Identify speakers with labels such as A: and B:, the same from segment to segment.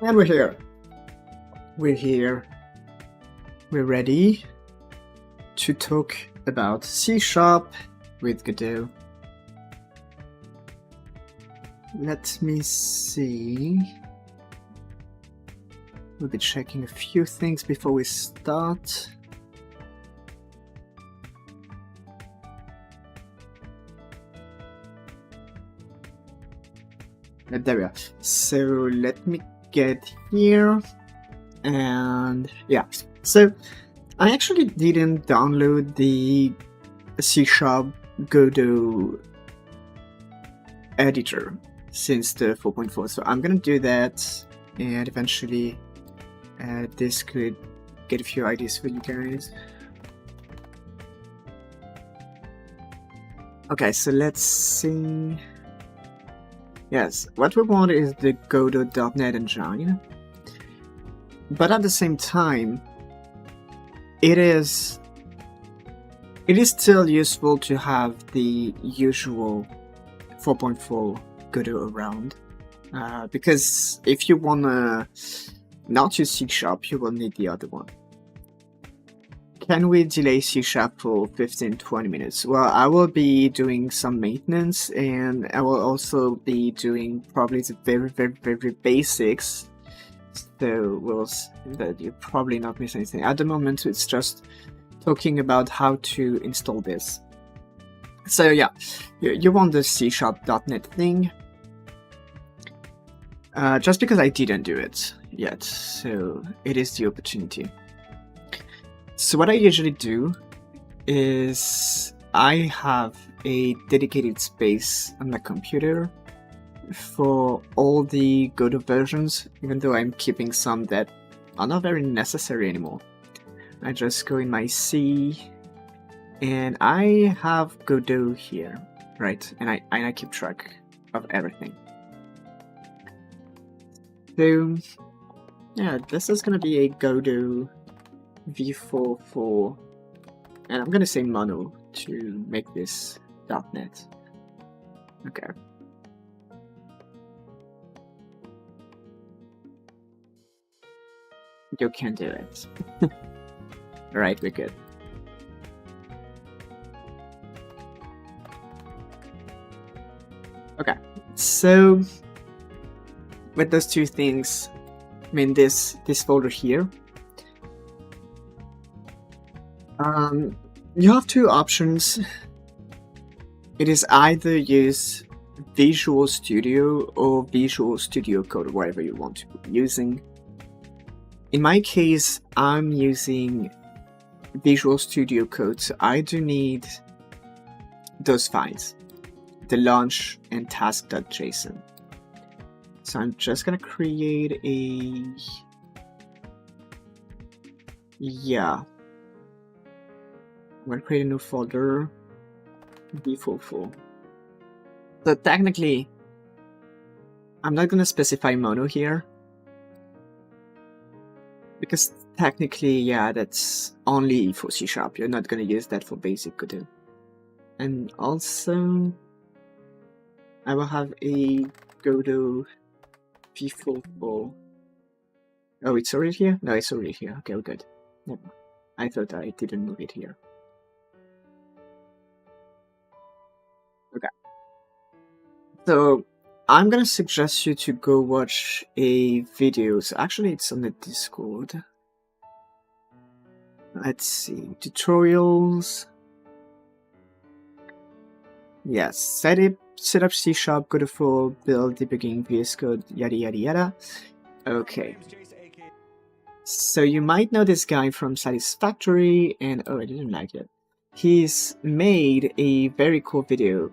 A: And we're here. We're here. We're ready to talk about C# with Godot. Let me see. We'll be checking a few things before we start. There we are. So let me get here. And yeah, so I actually didn't download the C# Godot editor since the 4.4, so I'm gonna do that, and eventually this could get a few ideas for you guys. Okay, so let's see. Yes, what we want is the Godot.NET engine, but at the same time, it is still useful to have the usual 4.4 Godot around, because if you wanna not use C#, you will need the other one. Can we delay C# for 15-20 minutes? Well, I will be doing some maintenance, and I will also be doing probably the very basics. So that you probably not miss anything. At the moment, it's just talking about how to install this. So yeah, you want the C#.NET thing. Just because I didn't do it yet, so it is the opportunity. So what I usually do is I have a dedicated space on my computer for all the Godot versions, even though I'm keeping some that are not very necessary anymore. I just go in my C, and I have Godot here, right? And I keep track of everything. So yeah, this is gonna be a Godot v4.4, and I'm gonna say mono to make this .NET. Okay. You can do it. Alright, we're good. Okay, so with those two things, I mean this folder here, you have two options. It is either use Visual Studio or Visual Studio Code, whatever you want to be using. In my case, I'm using Visual Studio Code, so I do need those files, the launch and task.json. So I'm just gonna create a... yeah. I'm gonna create a new folder, v4.4. So technically, I'm not gonna specify mono here, because technically, yeah, that's only for C#. You're not gonna use that for basic Godot. And also, I will have a Godot v4.4. Oh, it's already here? No, it's already here. Okay, we're good. Never mind. I thought I didn't move it here. Okay. So I'm gonna suggest you to go watch a video. So actually, it's on the Discord. Let's see, tutorials. Yes, set up C#, Godot 4, build, debugging, VS Code, yada yada yada. Okay. So you might know this guy from Satisfactory, and oh, I didn't like it. He's made a very cool video,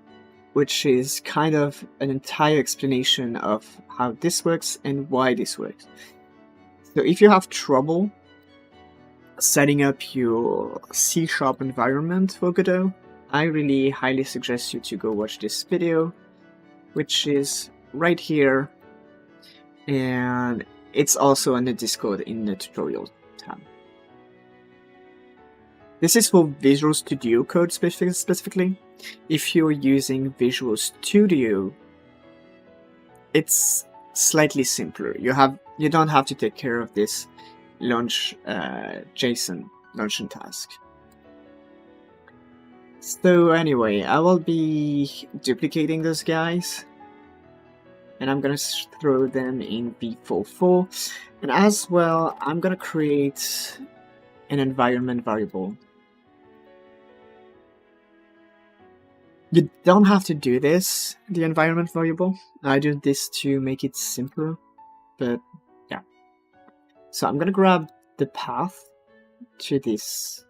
A: which is kind of an entire explanation of how this works and why this works. So if you have trouble setting up your C# environment for Godot, I really highly suggest you to go watch this video, which is right here, and it's also on the Discord in the tutorial tab. This is for Visual Studio Code specifically. If you're using Visual Studio, it's slightly simpler. You have you don't have to take care of this launch JSON launching task. So anyway, I will be duplicating those guys, and I'm gonna throw them in v4.4, and as well, I'm gonna create an environment variable. You don't have to do this, the environment variable. I do this to make it simpler, but yeah. So I'm gonna grab the path to this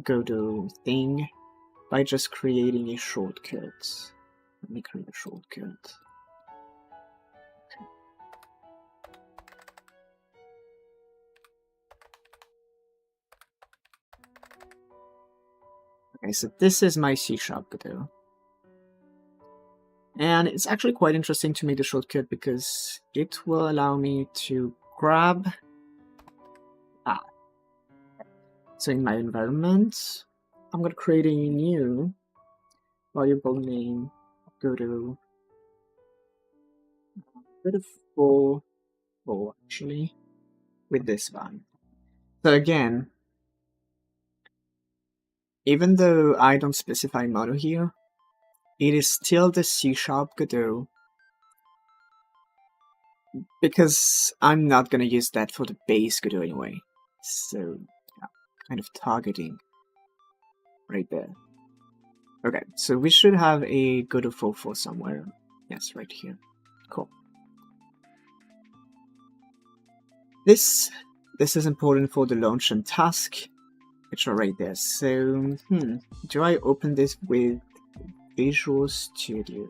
A: Godot thing by just creating a shortcut. Let me create a shortcut. Okay, so this is my C# Godot. And it's actually quite interesting to make the shortcut because it will allow me to grab... So in my environment, I'm going to create a new variable name, Godot 4.4 actually, with this one. So again, even though I don't specify mono here, it is still the C# Godot, because I'm not going to use that for the base Godot anyway. So, yeah, kind of targeting right there. Okay, so we should have a Godot 4.4 somewhere. Yes, right here. Cool. This is important for the launch and task, which are right there. So, do I open this with Visual Studio?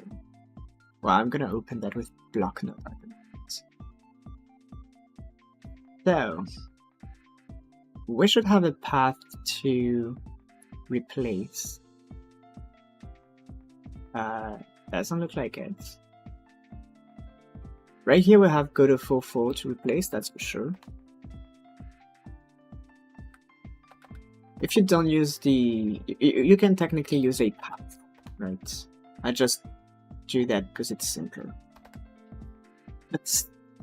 A: Well, I'm gonna open that with Block Node. So, we should have a path to replace. Doesn't look like it. Right here we have Godot 4.4 to replace, that's for sure. If you don't use the... You can technically use a path, right? I just do that because it's simpler. But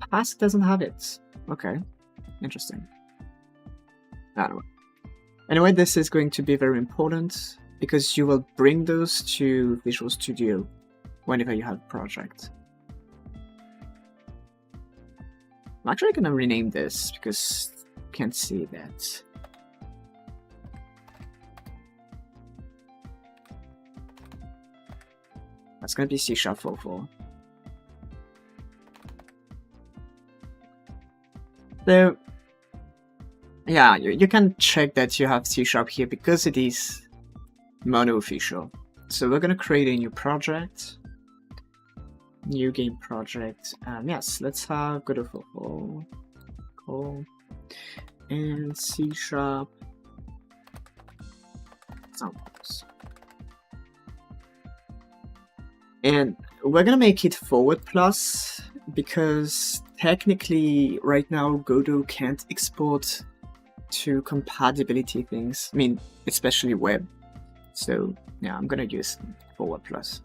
A: task doesn't have it. Okay, interesting. Anyway, this is going to be very important because you will bring those to Visual Studio whenever you have a project. I'm actually going to rename this because you can't see that. That's going to be C# 4.4. So, yeah, you can check that you have C# here because it is mono official. So we're going to create a new project. New game project. Yes, let's have Godot 4.4. Cool. And C# examples. And we're gonna make it forward plus because technically right now Godot can't export to compatibility things. I mean, especially web. So yeah, I'm gonna use forward plus.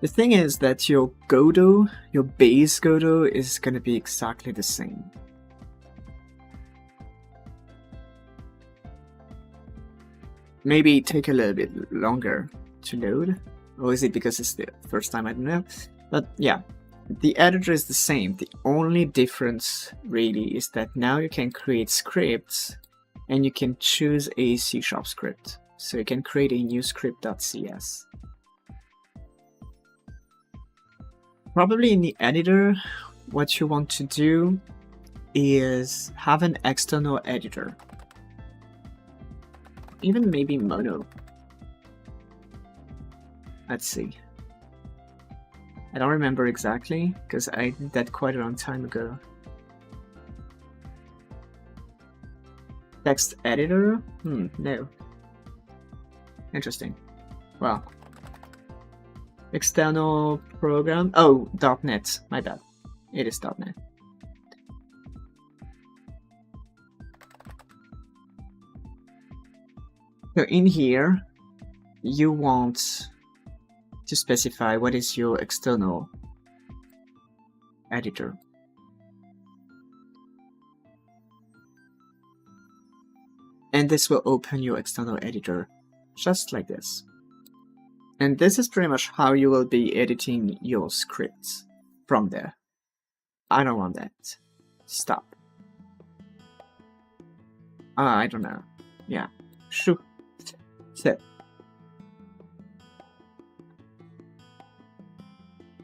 A: The thing is that your Godot, your base Godot, is gonna be exactly the same. Maybe take a little bit longer to load, or is it because it's the first time? I don't know. But yeah, the editor is the same. The only difference really is that now you can create scripts and you can choose a C# script. So you can create a new script.cs. Probably in the editor, what you want to do is have an external editor. Even maybe mono. Let's see. I don't remember exactly, because I did that quite a long time ago. Text editor? No. Interesting. Well. External program. Oh, .NET. My bad. It is .NET. So in here, you want to specify what is your external editor. And this will open your external editor, just like this. And this is pretty much how you will be editing your scripts from there. I don't want that. Stop. I don't know. Yeah, sure. So,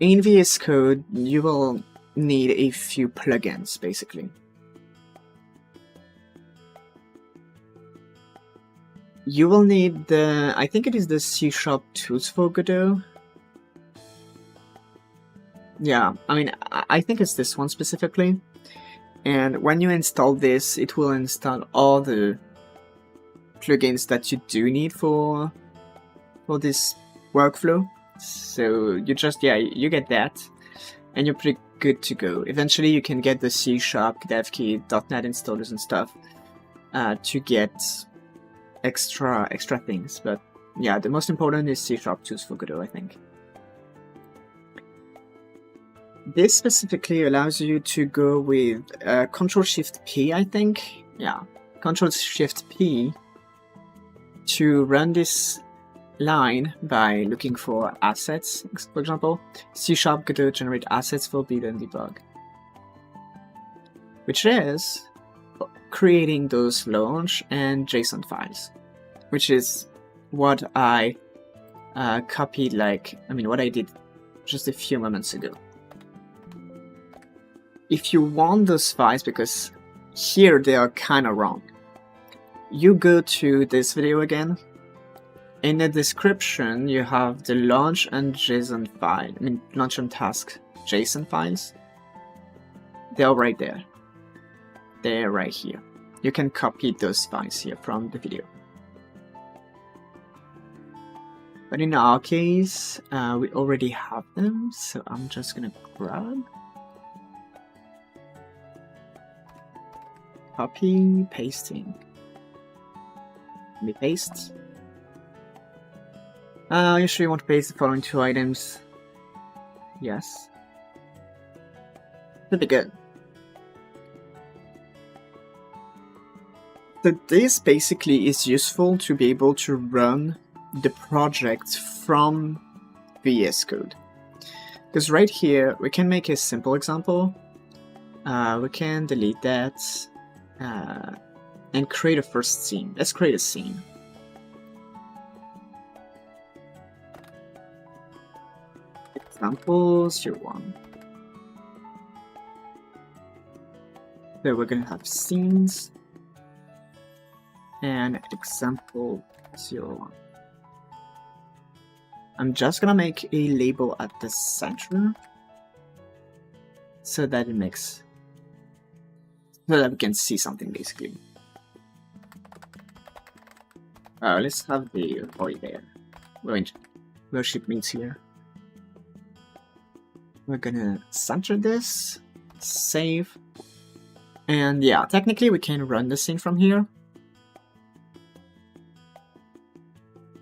A: in VS Code, you will need a few plugins, basically. You will need the, I think it is the C# tools for Godot. Yeah, I mean, I think it's this one specifically. And when you install this, it will install all the plugins that you do need for this workflow. So you just, yeah, you get that, and you're pretty good to go. Eventually you can get the C# dev kit, .NET installers and stuff to get extra things. But yeah, the most important is C# tools for Godot, I think. This specifically allows you to go with Ctrl-Shift-P, I think. Yeah, Ctrl-Shift-P to run this line by looking for assets, for example. C# Godot generate assets for build and debug, which is creating those launch and JSON files, which is what I copied, what I did just a few moments ago. If you want those files, because here they are kind of wrong, you go to this video again. In the description, you have the launch and JSON file, launch and task JSON files. They're right there. They're right here. You can copy those files here from the video. But in our case, we already have them, so I'm just gonna grab, copy, pasting. Let me paste. You sure you want to paste the following 2 items? Yes. That'd be good. So this basically is useful to be able to run the project from VS Code. Because right here, we can make a simple example. We can delete that and create a first scene. Let's create a scene. Example 01. So we're gonna have scenes and example 01. I'm just gonna make a label at the center so that it makes, so that we can see something basically. Let's have the void there. Worship means here. We're gonna center this, save, and yeah, technically we can run the scene from here.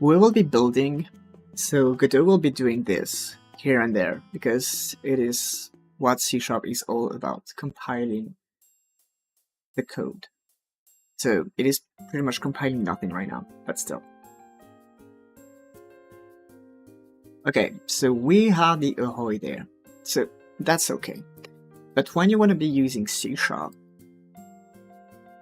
A: We will be building, so Godot will be doing this here and there, because it is what C# is all about, compiling the code. So it is pretty much compiling nothing right now, but still. Okay, so we have the ahoy there. So that's okay. But when you want to be using C#,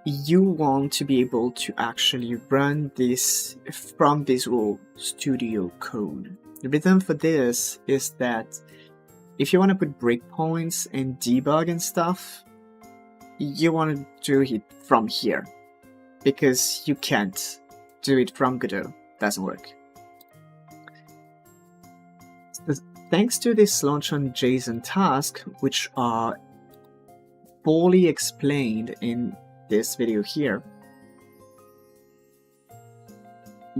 A: you want to be able to actually run this from Visual Studio Code. The reason for this is that if you want to put breakpoints and debug and stuff, you want to do it from here, because you can't do it from Godot. Doesn't work. Thanks to this launch on JSON task, which are fully explained in this video here,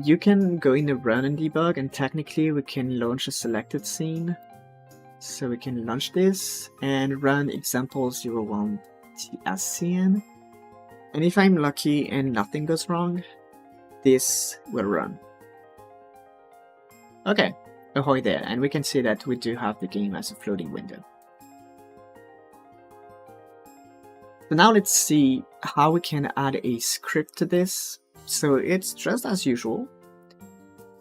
A: you can go in the run and debug, and technically we can launch a selected scene. So we can launch this and run example 01 tscn. And if I'm lucky and nothing goes wrong, this will run. Okay, ahoy there, and we can see that we do have the game as a floating window. So now let's see how we can add a script to this. So it's just as usual.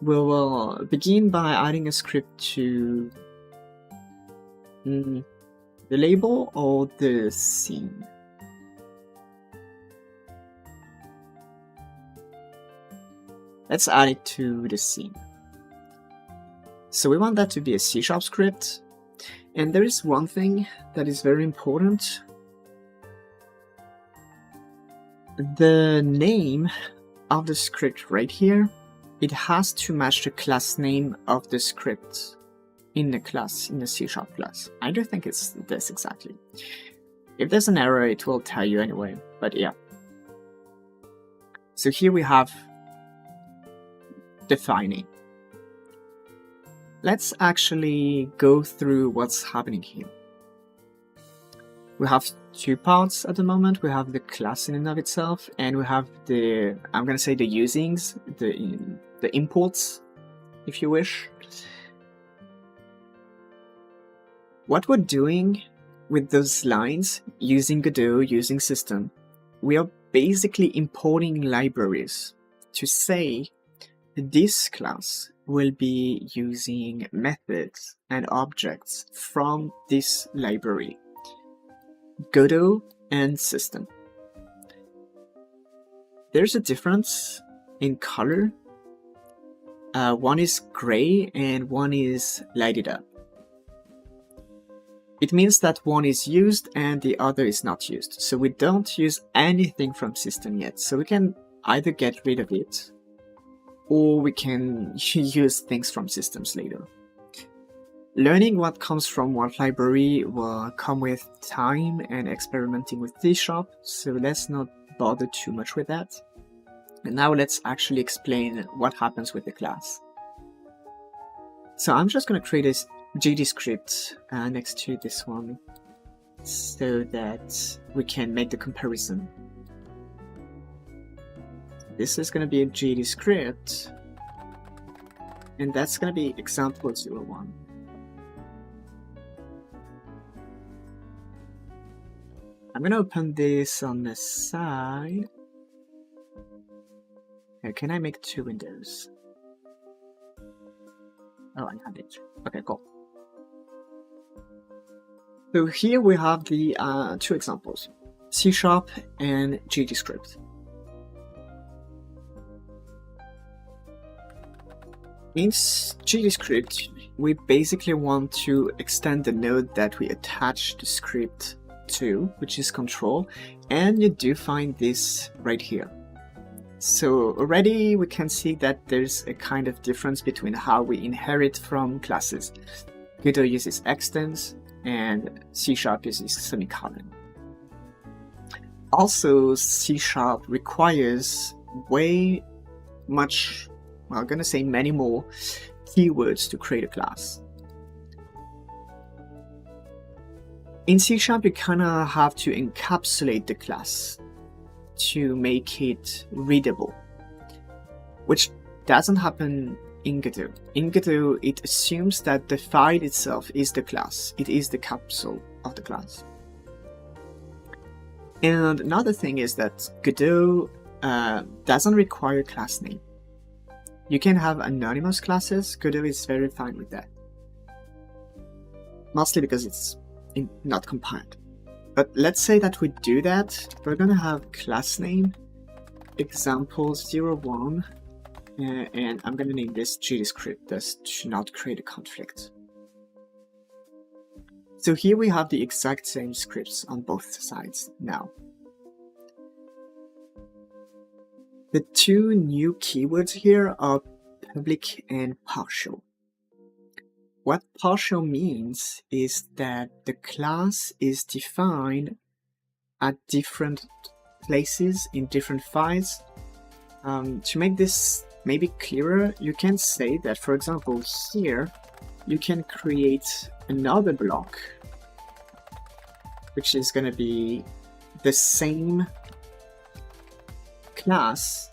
A: We will begin by adding a script to the label or the scene. Let's add it to the scene. So we want that to be a C# script. And there is one thing that is very important. The name of the script right here, it has to match the class name of the script in the class, in the C# class. I don't think it's this exactly. If there's an error, it will tell you anyway, but yeah. So here we have defining. Let's actually go through what's happening here. We have two parts at the moment. We have the class in and of itself, and we have the, I'm gonna say the usings, the imports, if you wish. What we're doing with those lines, using Godot, using system, we are basically importing libraries to say this class will be using methods and objects from this library, Godot and system. There's a difference in color. One is gray and one is lighted up. It means that one is used and the other is not used. So we don't use anything from system yet. So we can either get rid of it, or we can use things from systems later. Learning what comes from what library will come with time and experimenting with C#, so let's not bother too much with that. And now let's actually explain what happens with the class. So I'm just going to create a gdscript next to this one so that we can make the comparison. This is going to be a gdscript, and that's going to be example 01. I'm going to open this on the side. Can I make two windows? Oh, I have it. Okay, cool. So here we have the two examples, C# and gdscript. In gdscript, we basically want to extend the node that we attach the script to, which is control, and you do find this right here. So already we can see that there's a kind of difference between how we inherit from classes. Godot uses extends and C# uses semicolon. Also, C# requires way much, well, I'm gonna say many more keywords to create a class. In C# you kinda have to encapsulate the class to make it readable, which doesn't happen in Godot. In Godot, it assumes that the file itself is the class. It is the capsule of the class. And another thing is that Godot doesn't require class name. You can have anonymous classes. Godot is very fine with that. Mostly because it's not compiled. But let's say that we do that. We're gonna have class name example 01, and I'm gonna name this gdscript just to not create a conflict. So here we have the exact same scripts on both sides now. The two new keywords here are public and partial. What partial means is that the class is defined at different places in different files. To make this maybe clearer, you can say that, for example, here you can create another block which is going to be the same class,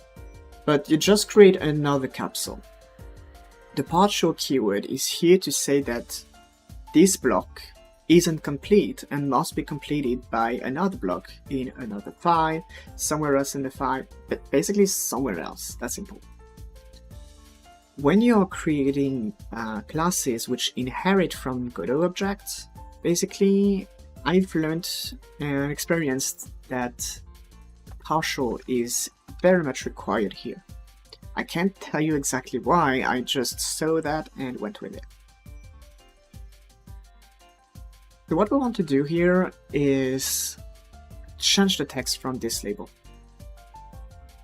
A: but you just create another capsule. the partial keyword is here to say that this block isn't complete and must be completed by another block in another file, somewhere else in the file, but basically somewhere else. That's important. When you're creating classes which inherit from Godot objects, basically I've learned and experienced that partial is very much required here. I can't tell you exactly why, I just saw that and went with it. So what we want to do here is change the text from this label.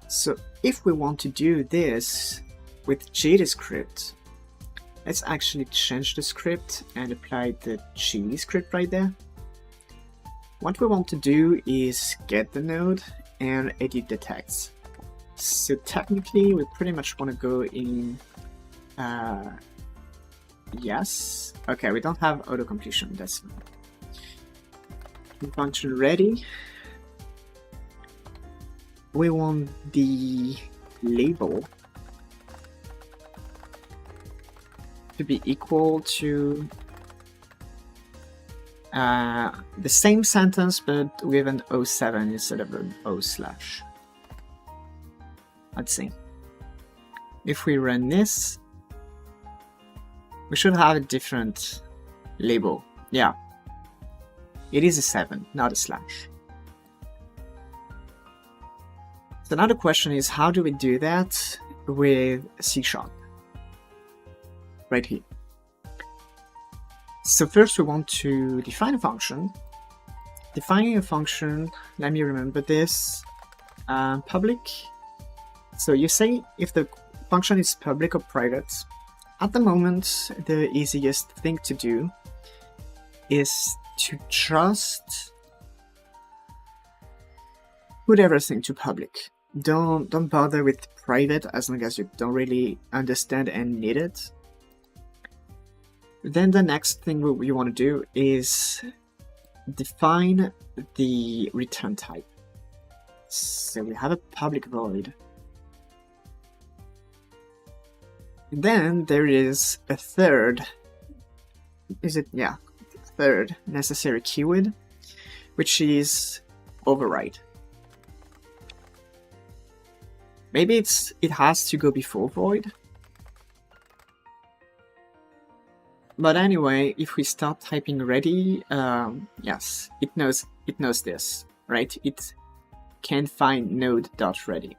A: So if we want to do this with gdscript, let's actually change the script and apply the gdscript right there. What we want to do is get the node and edit the text. So technically we pretty much want to go in yes. Okay, we don't have auto completion, that's fine. Function ready. We want the label to be equal to the same sentence but with an 07 instead of an O/. Let's see. If we run this, we should have a different label. Yeah. It is a 7, not a slash. So now the question is, how do we do that with C#? Right here. So first we want to define a function. Defining a function, let me remember this, public. So you say if the function is public or private. At the moment, the easiest thing to do is to just put everything to public. Don't bother with private as long as you don't really understand and need it. Then the next thing we want to do is define the return type. So we have a public void. Then there is a third necessary keyword, which is override. Maybe it has to go before void. But anyway, if we start typing ready, yes, it knows this, right? It can find node.ready.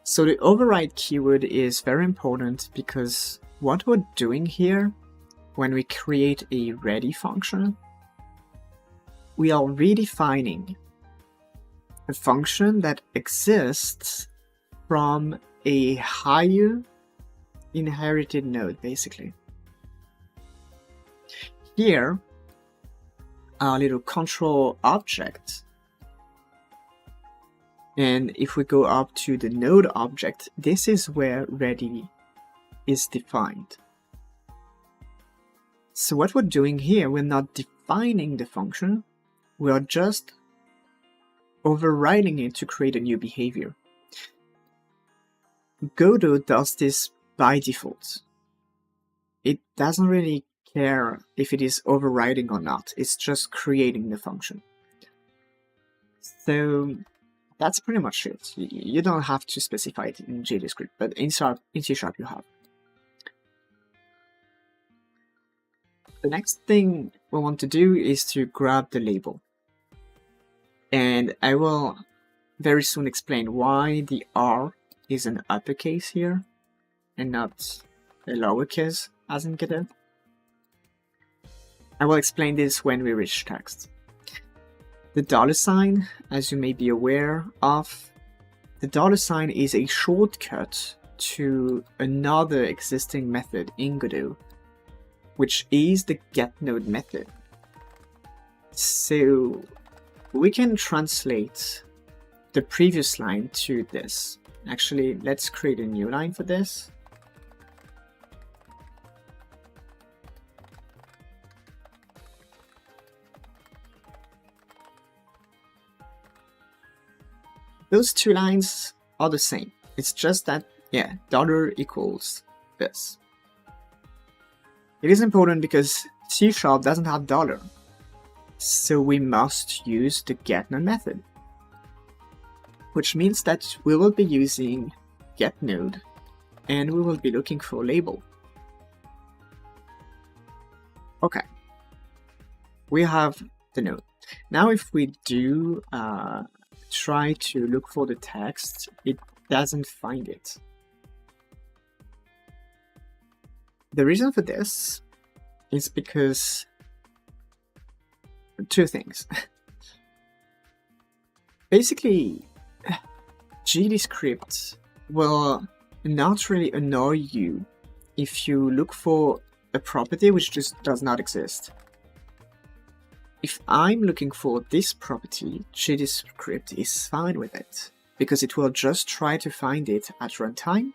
A: So the override keyword is very important because what we're doing here when we create a ready function, we are redefining a function that exists from a higher inherited node, basically. Here, our little control object, and if we go up to the node object, this is where ready is defined. So what we're doing here, we're not defining the function, we are just overriding it to create a new behavior. Godot does this by default. It doesn't really care if it is overriding or not, it's just creating the function. So that's pretty much it. You don't have to specify it in gdscript, but in C# you have. The next thing we want to do is to grab the label. And I will very soon explain why the R is an uppercase here and not a lowercase as in Godot. I will explain this when we reach text. The $, as you may be aware of, the $, is a shortcut to another existing method in Godot, which is the getNode method. So we can translate the previous line to this. Actually, let's create a new line for this. Those two lines are the same. It's just that Yeah, dollar equals this. It is important because C# doesn't have dollar, so we must use the getNode method, which means that we will be using getNode and we will be looking for a label. Okay, we have the node. Now if we do try to look for the text, it doesn't find it. The reason for this is because two things. Basically, gdscript will not really annoy you if you look for a property which just does not exist. If I'm looking for this property, gdscript is fine with it, because it will just try to find it at runtime,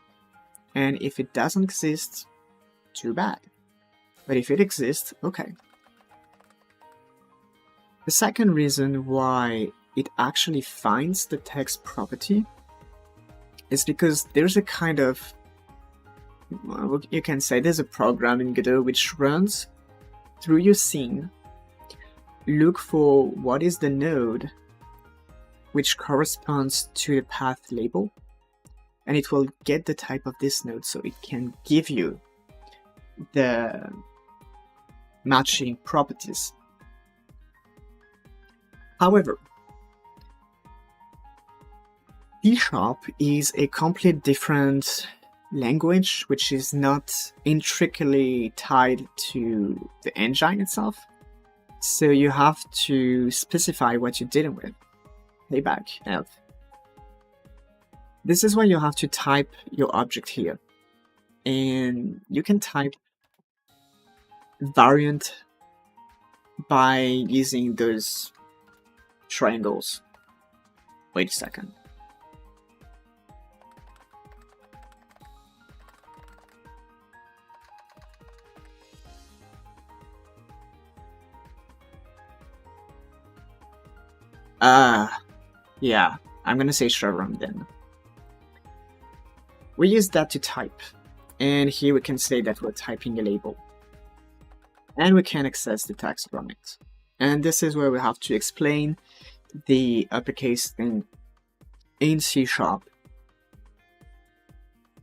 A: and if it doesn't exist, too bad. But if it exists, okay. The second reason why it actually finds the text property is because there's a kind of, well, you can say there's a program in Godot which runs through your scene, look for what is the node which corresponds to the path label, and it will get the type of this node so it can give you the matching properties. However, C# is a completely different language which is not intricately tied to the engine itself. So you have to specify what you're dealing with. Playback elf. This is where you have to type your object here. And you can type variant by using those triangles. Wait a second. Yeah, I'm gonna say chevron then. We use that to type, and here we can say that we're typing a label. And we can access the text from it. And this is where we have to explain the uppercase thing in C#.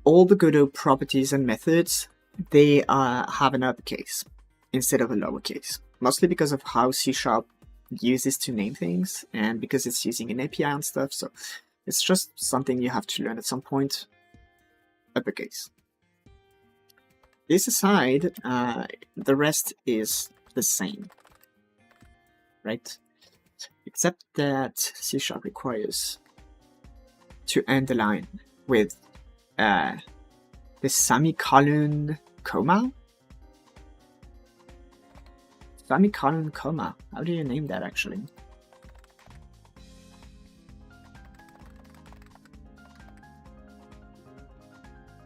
A: All the Godot properties and methods, they have an uppercase instead of a lowercase, mostly because of how C# uses to name things, and because it's using an API and stuff, so it's just something you have to learn at some point. Uppercase. This aside, the rest is the same, right? Except that C# requires to end the line with the semicolon comma. Semicolon comma. How do you name that actually?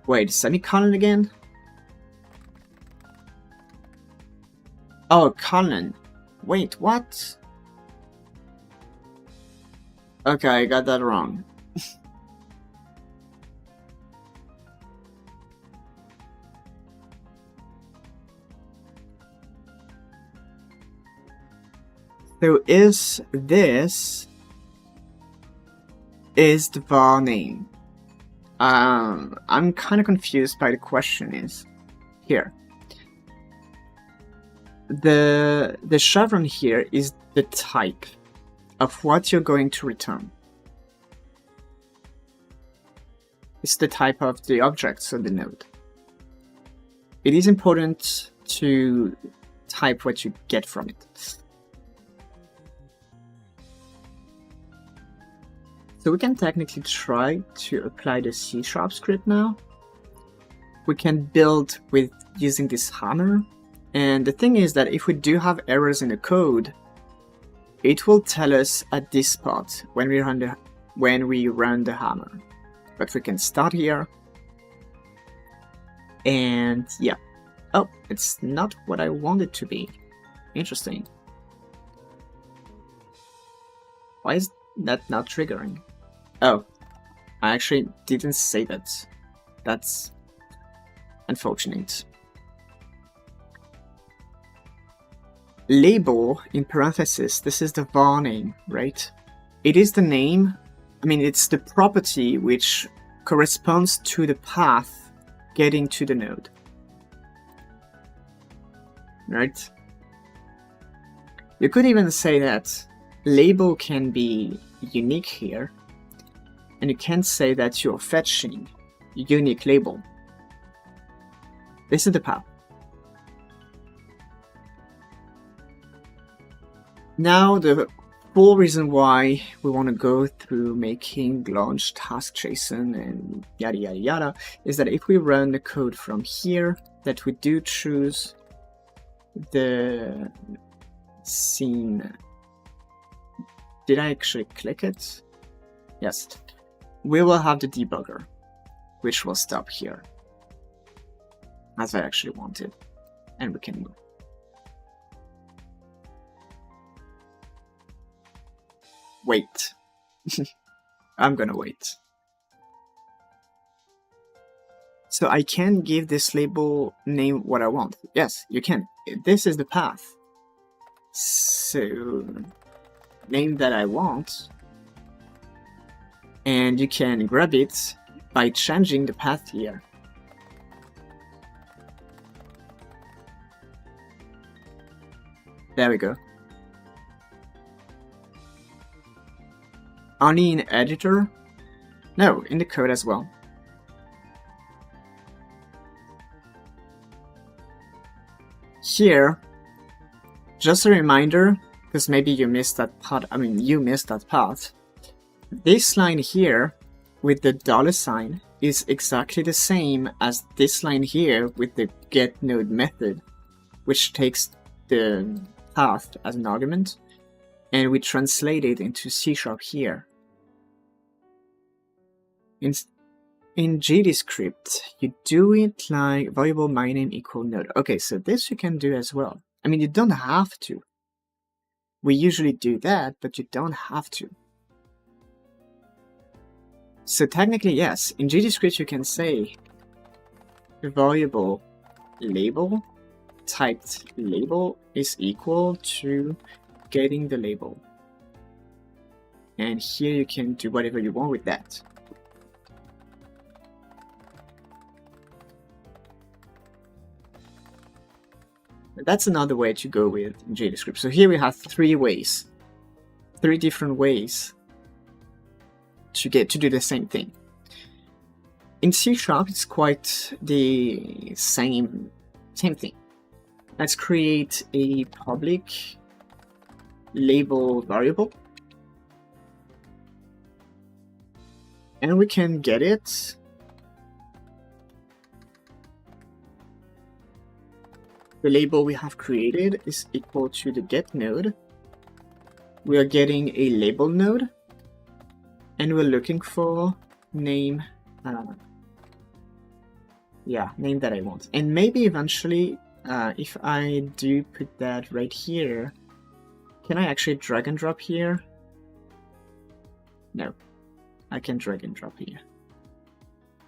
A: Wait, semicolon again? Oh, colon. Wait, what? Okay, I got that wrong. So this is the var name. I'm kind of confused by the question is here. The chevron here is the type of what you're going to return. It's the type of the objects of the node. It is important to type what you get from it. So we can technically try to apply the C# script now. We can build with using this hammer. And the thing is that if we do have errors in the code, it will tell us at this spot when we run the hammer. But we can start here. And yeah. Oh, it's not what I want it to be. Interesting. Why is that not triggering? Oh, I actually didn't say that That's unfortunate. Label, in parentheses, this is the var name, right? It is the name, I mean, it's the property which corresponds to the path getting to the node. Right? You could even say that label can be unique here, and you can say that you're fetching a unique label. This is the path. Now, the full reason why we want to go through making launch task JSON and yada yada yada is that if we run the code from here, that we do choose the scene. Did I actually click it? Yes. We will have the debugger, which will stop here, as I actually wanted, and we can move. Wait. I'm gonna wait. So I can give this label name what I want. Yes, you can. This is the path. So name that I want, and you can grab it by changing the path here. There we go. Only in editor? No, in the code as well. Here, just a reminder, because maybe you missed that part, you missed that part. This line here with the $sign is exactly the same as this line here with the getNode method, which takes the path as an argument, and we translate it into C# here. In gdscript, you do it like variable myname equal node. Okay, so this you can do as well. I mean, you don't have to. We usually do that, but you don't have to. So technically, yes, in gdscript you can say the variable label typed label is equal to getting the label. And here you can do whatever you want with that. That's another way to go with gdscript. So here we have three different ways to do the same thing. In C# it's quite the same thing. Let's create a public label variable, and we can get it. The label we have created is equal to the get node. We are getting a label node, and we're looking for name. Name that I want. And maybe eventually, if I do put that right here, can I actually drag and drop here? No, I can drag and drop here.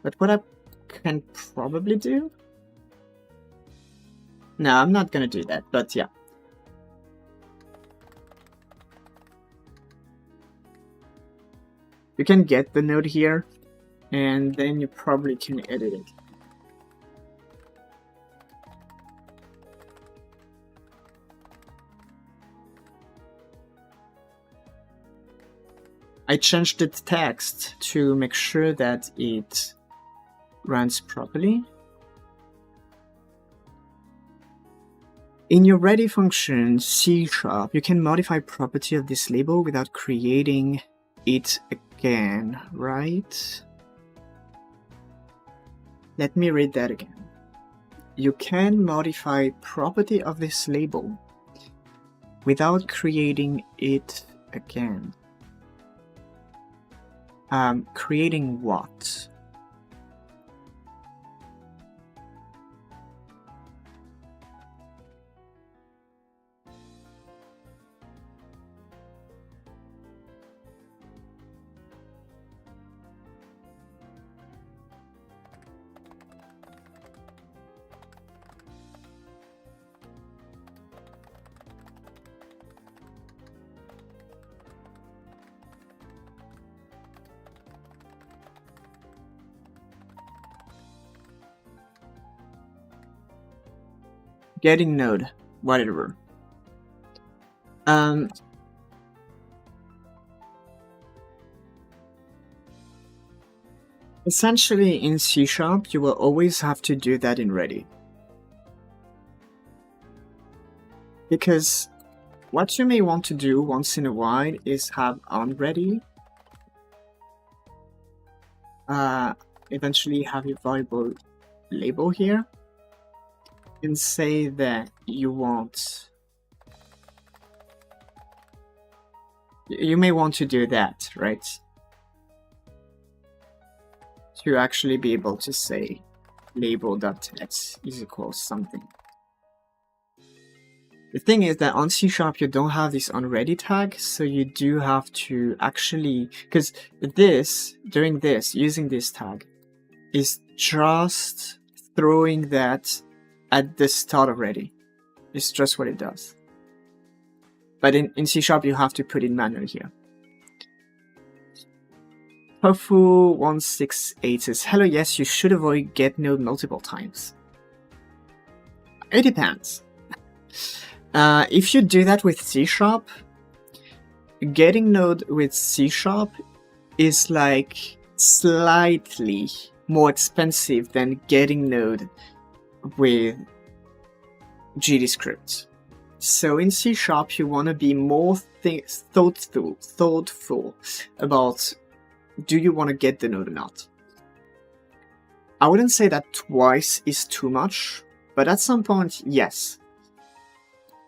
A: But what I can probably do? No, I'm not gonna do that, but yeah. You can get the node here, and then you probably can edit it. I changed the text to make sure that it runs properly. In your ready function C#, you can modify property of this label without creating it again, right? Let me read that again. You can modify property of this label without creating it again. Creating what? getting node, whatever. Essentially, in C#, you will always have to do that in ready. Because what you may want to do once in a while is have onReady. Eventually have a variable label here. And say that you want... You may want to do that, right? To actually be able to say label.text is equals something. The thing is that on C# you don't have this onReady tag, so you do have to actually, because this, during this, using this tag, is just throwing that at the start of ready. It's just what it does. But in C# you have to put it manually here. Tofu168 says, hello, yes, you should avoid getNode multiple times. It depends. If you do that with C#, getting node with C# is like slightly more expensive than getting node with gdscript. So in C# you want to be more thoughtful about, do you want to get the node or not? I wouldn't say that twice is too much, but at some point, yes.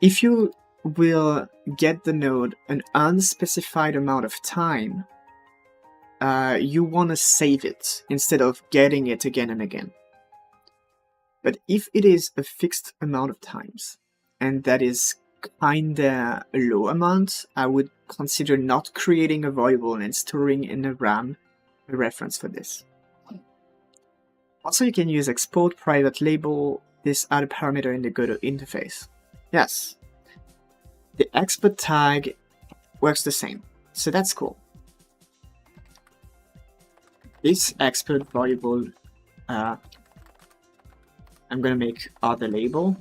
A: If you will get the node an unspecified amount of time, you want to save it instead of getting it again and again. But if it is a fixed amount of times, and that is kinda a low amount, I would consider not creating a variable and storing in the RAM a reference for this. Also, you can use export private label, this add a parameter in the Godot interface. Yes, the export tag works the same, so that's cool. This export variable, I'm gonna make other label.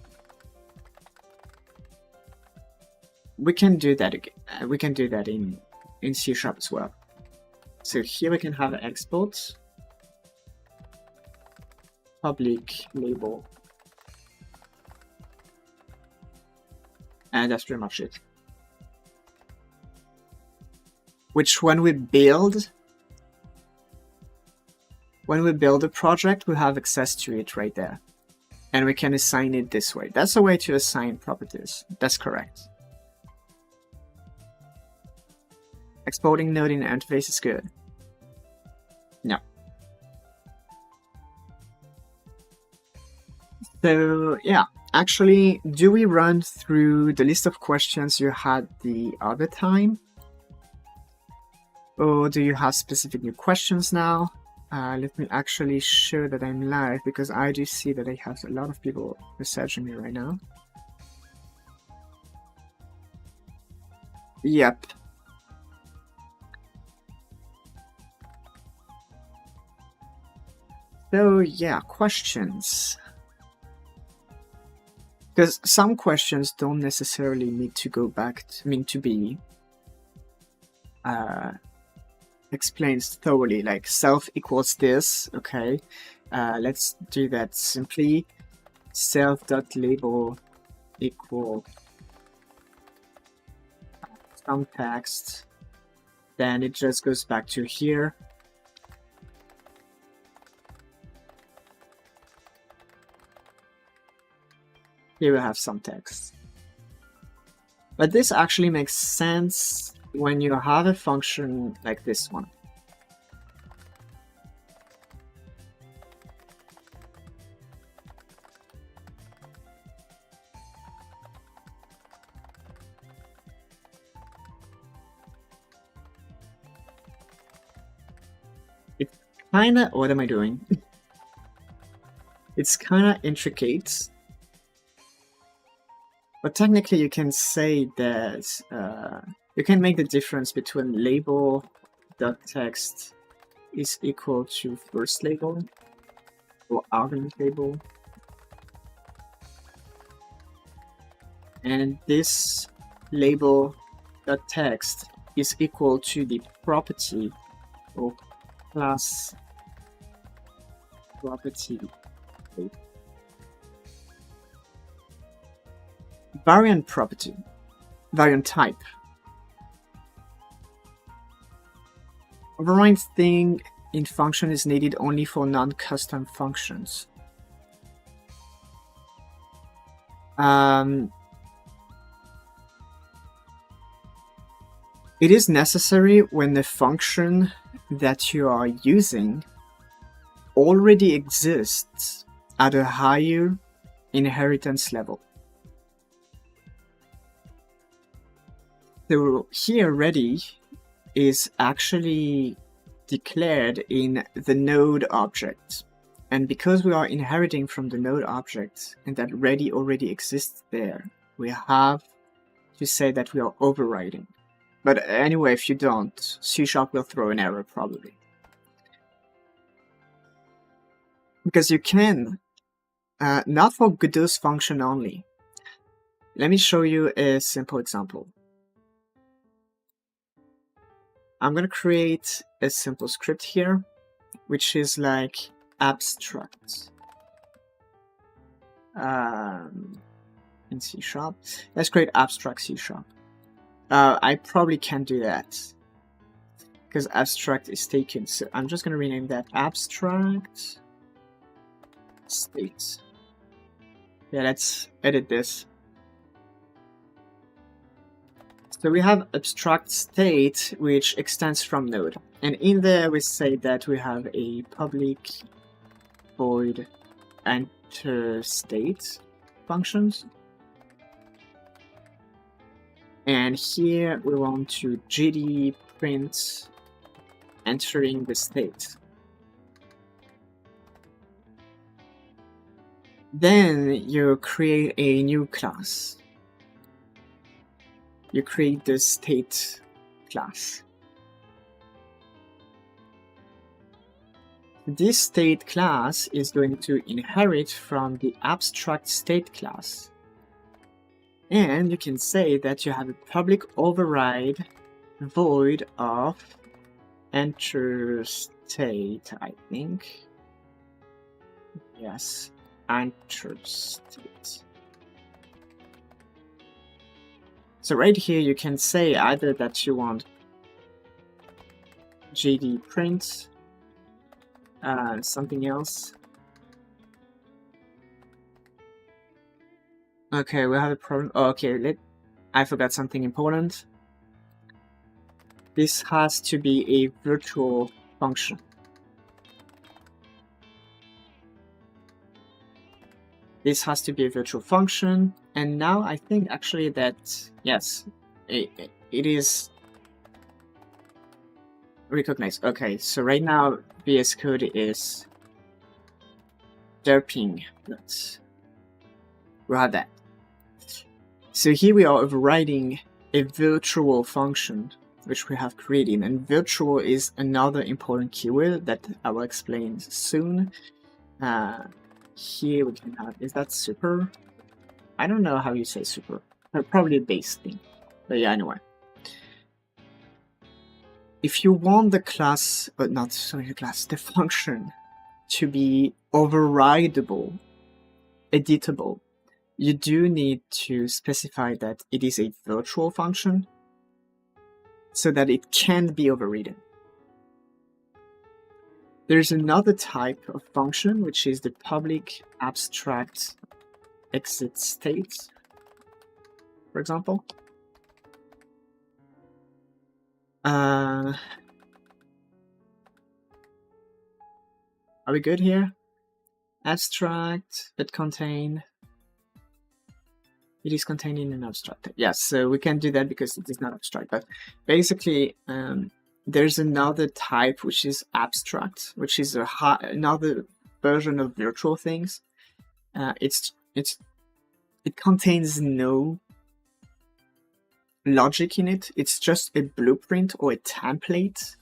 A: We can do that again. We can do that in C# as well. So here we can have export public label. And that's pretty much it. Which when we build a project, we have access to it right there. And we can assign it this way. That's a way to assign properties. That's correct. Exporting node in the interface is good. No. So yeah, actually, do we run through the list of questions you had the other time? Or do you have specific new questions now? Let me actually show that I'm live, because I do see that I have a lot of people messaging me right now. Yep. So yeah, questions. Because some questions don't necessarily need to go back to be explained thoroughly, like self equals this. Okay, let's do that simply. Self.label equal some text, then it just goes back to here. Here we have some text. But this actually makes sense when you have a function like this one. It's kinda, what am I doing? It's kinda intricate. But technically you can say that you can make the difference between label.text is equal to first label or argument label. and this label.text is equal to the property or class property variant property, variant type. Override thing in function is needed only for non-custom functions. It is necessary when the function that you are using already exists at a higher inheritance level. So here ready is actually declared in the node object. And because we are inheriting from the node object and that ready already exists there, we have to say that we are overriding. But anyway, if you don't, C# will throw an error probably. Because you can, not for Godot's function only. Let me show you a simple example. I'm going to create a simple script here, which is like abstract in C#. Let's create abstract C#. I probably can't do that because abstract is taken. So I'm just going to rename that abstract state. Yeah, let's edit this. So we have abstract state, which extends from node. And in there we say that we have a public void enter state functions. And here we want to gdprint entering the state. Then you create a new class. You create the state class. This state class is going to inherit from the abstract state class. And you can say that you have a public override void of enter state, I think. Yes, enter state. So right here you can say either that you want gdprint something else. Okay, we have a problem. Oh, okay, I forgot something important. This has to be a virtual function. This has to be a virtual function, and now I think actually that, yes, it is recognized. Okay, so right now VS Code is derping. We have that. So here we are overriding a virtual function which we have created, and virtual is another important keyword that I will explain soon. Here we can have, is that super? I don't know how you say super. Probably a base thing. But yeah, anyway. If you want the class, the function to be overridable, editable, you do need to specify that it is a virtual function so that it can be overridden. There's another type of function, which is the public abstract exit state, for example. Are we good here? Abstract, but contain. It is contained in an abstract. Yes, so we can do that because it is not abstract. But basically, there's another type which is abstract, which is another version of virtual things. It contains no logic in it. It's just a blueprint or a template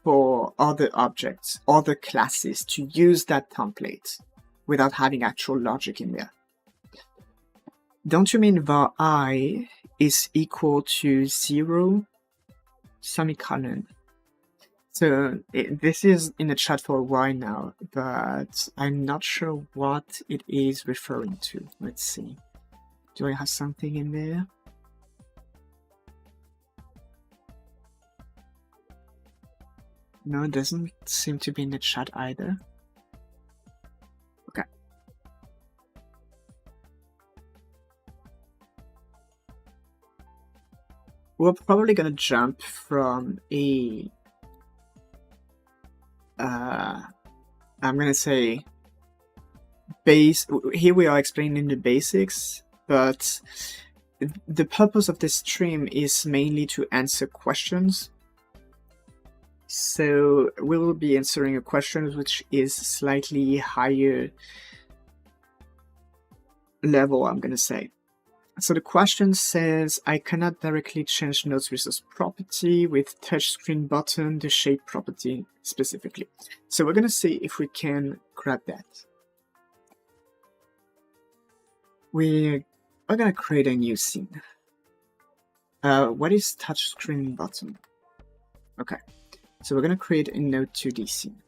A: for other objects, other classes to use that template without having actual logic in there. Don't you mean var I is equal to 0 semicolon? So this is in the chat for a while now, but I'm not sure what it is referring to. Let's see. Do I have something in there? No, it doesn't seem to be in the chat either. Okay. We're probably gonna jump from a I'm gonna say base. Here we are explaining the basics, but the purpose of this stream is mainly to answer questions. So we will be answering a question which is slightly higher level, I'm gonna say. So the question says, I cannot directly change nodes resource property with touchscreen button, the shape property specifically. So we're gonna see if we can grab that. We're gonna create a new scene. What is touchscreen button? Okay, so we're gonna create a node 2D scene.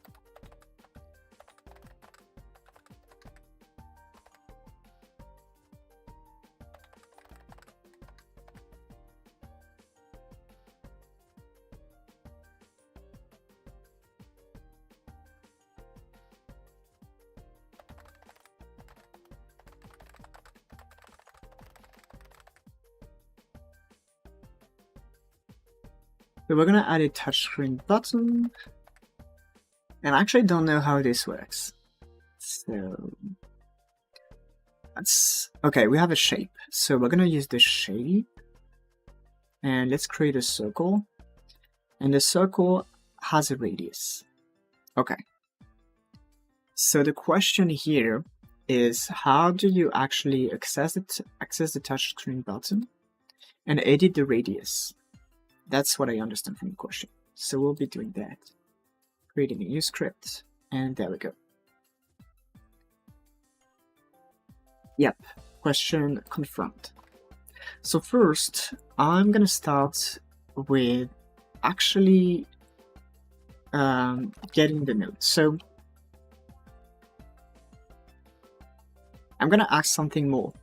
A: So we're gonna add a touchscreen button, and I actually don't know how this works. So that's okay. We have a shape, so we're gonna use the shape, and let's create a circle, and the circle has a radius. Okay. So the question here is, how do you actually access the touchscreen button and edit the radius? That's what I understand from the question. So we'll be doing that. Creating a new script, and there we go. Yep, question confirmed. So first, I'm gonna start with actually getting the node. So I'm gonna ask something more.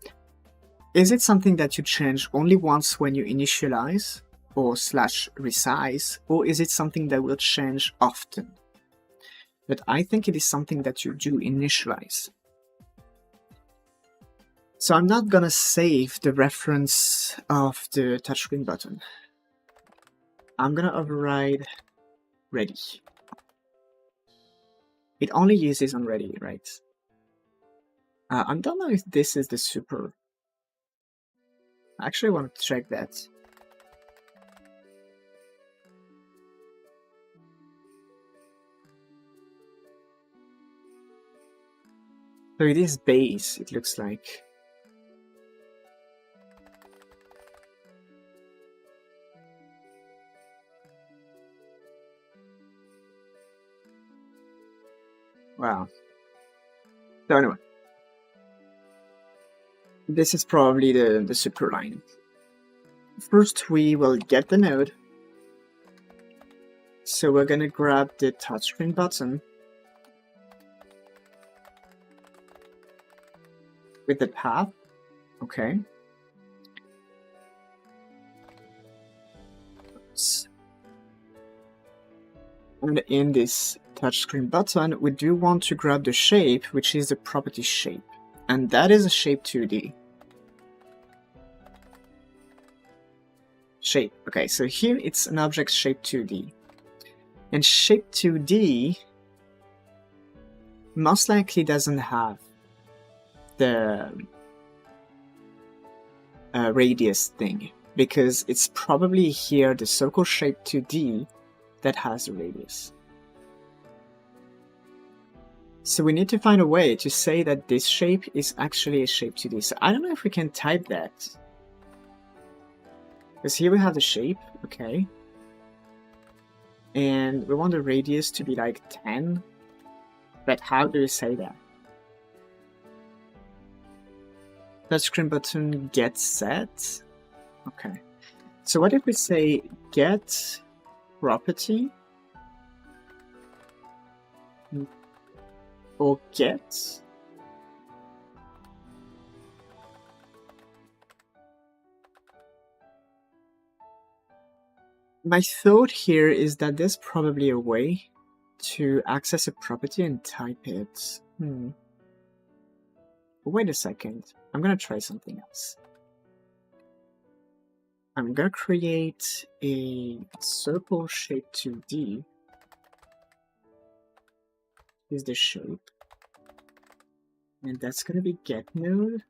A: Is it something that you change only once when you initialize or /resize, or is it something that will change often? But I think it is something that you do initialize. So I'm not gonna save the reference of the touchscreen button. I'm gonna override ready. It only uses on ready, right? I don't know if this is the super. I actually want to check that. So it is base, it looks like. Wow. So anyway. This is probably the super line. First, we will get the node. So we're gonna grab the touchscreen button with the path. Okay. And in this touchscreen button, we do want to grab the shape, which is the property shape. And that is a shape 2D. Shape. Okay, so here it's an object shape 2D. And shape 2D most likely doesn't have the radius thing, because it's probably here the circle shape 2D that has the radius. So we need to find a way to say that this shape is actually a shape 2D. So I don't know if we can type that. Because here we have the shape, okay. And we want the radius to be like 10. But how do we say that? touchscreen button get set. Okay. So what if we say get property or get my thought here is that there's probably a way to access a property and type it. Wait a second. I'm gonna try something else. I'm gonna create a circle shape 2D. Here's the shape. And that's gonna be get node,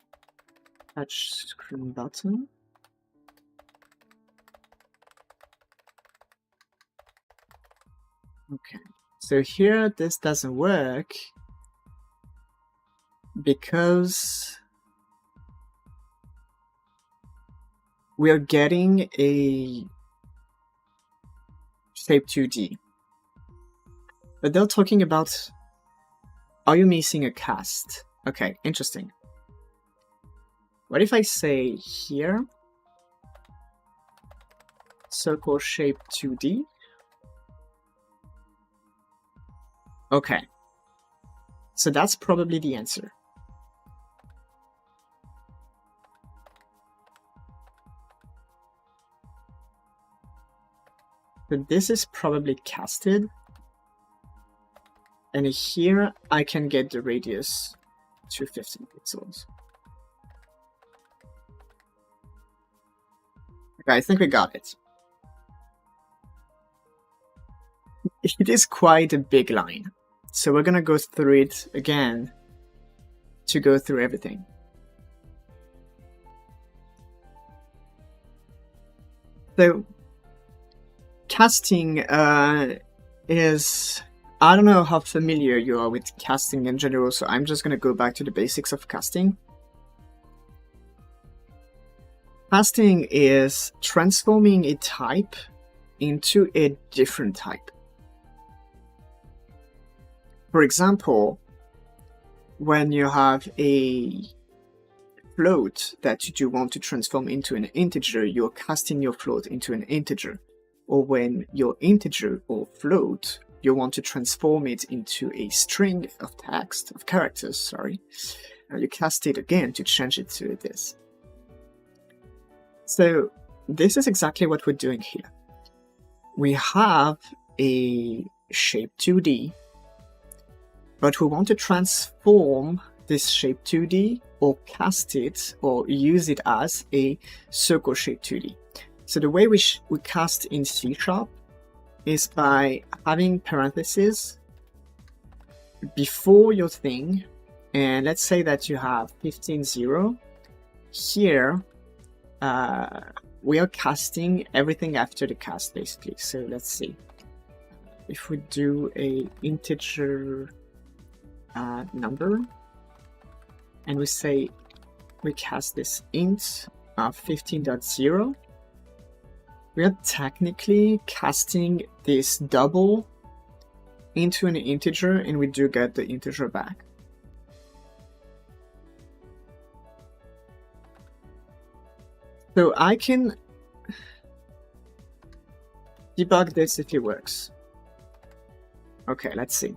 A: touch screen button. Okay, so here this doesn't work because we are getting a shape 2D. But they're talking about, are you missing a cast? Okay, interesting. What if I say here, circle shape 2D? Okay, so that's probably the answer. So this is probably casted. And here I can get the radius to 15 pixels. Okay, I think we got it. It is quite a big line. So we're gonna go through it again to go through everything. So casting is, I don't know how familiar you are with casting in general, so I'm just gonna go back to the basics of casting. Casting is transforming a type into a different type. For example, when you have a float that you want to transform into an integer, you're casting your float into an integer. Or when your integer or float, you want to transform it into a string of text, of characters, sorry, you cast it again to change it to this. So this is exactly what we're doing here. We have a shape 2D, but we want to transform this shape 2D or cast it or use it as a circle shape 2D. So the way we cast in C# is by having parentheses before your thing, and let's say that you have 15,0. Here we are casting everything after the cast basically. So let's see, if we do a integer number and we say we cast this int 15.0, we are technically casting this double into an integer, and we do get the integer back. So I can debug this if it works. Okay, let's see.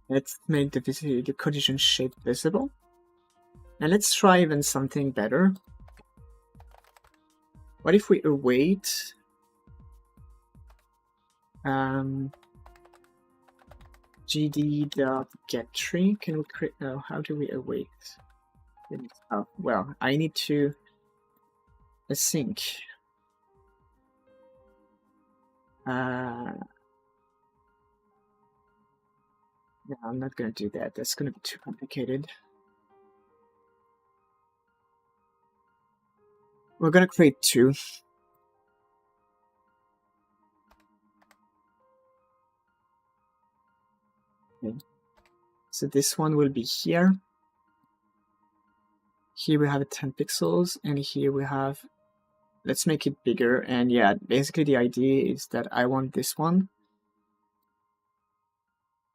A: Let's make the collision shape visible. And let's try even something better. What if we await gd.getTree? Can we create? Oh, how do we await? Oh, well, I need to async. No, I'm not going to do that. That's going to be too complicated. We're going to create two. Okay. So this one will be here. Here we have 10 pixels, and here we have let's make it bigger. And yeah, basically the idea is that I want this one.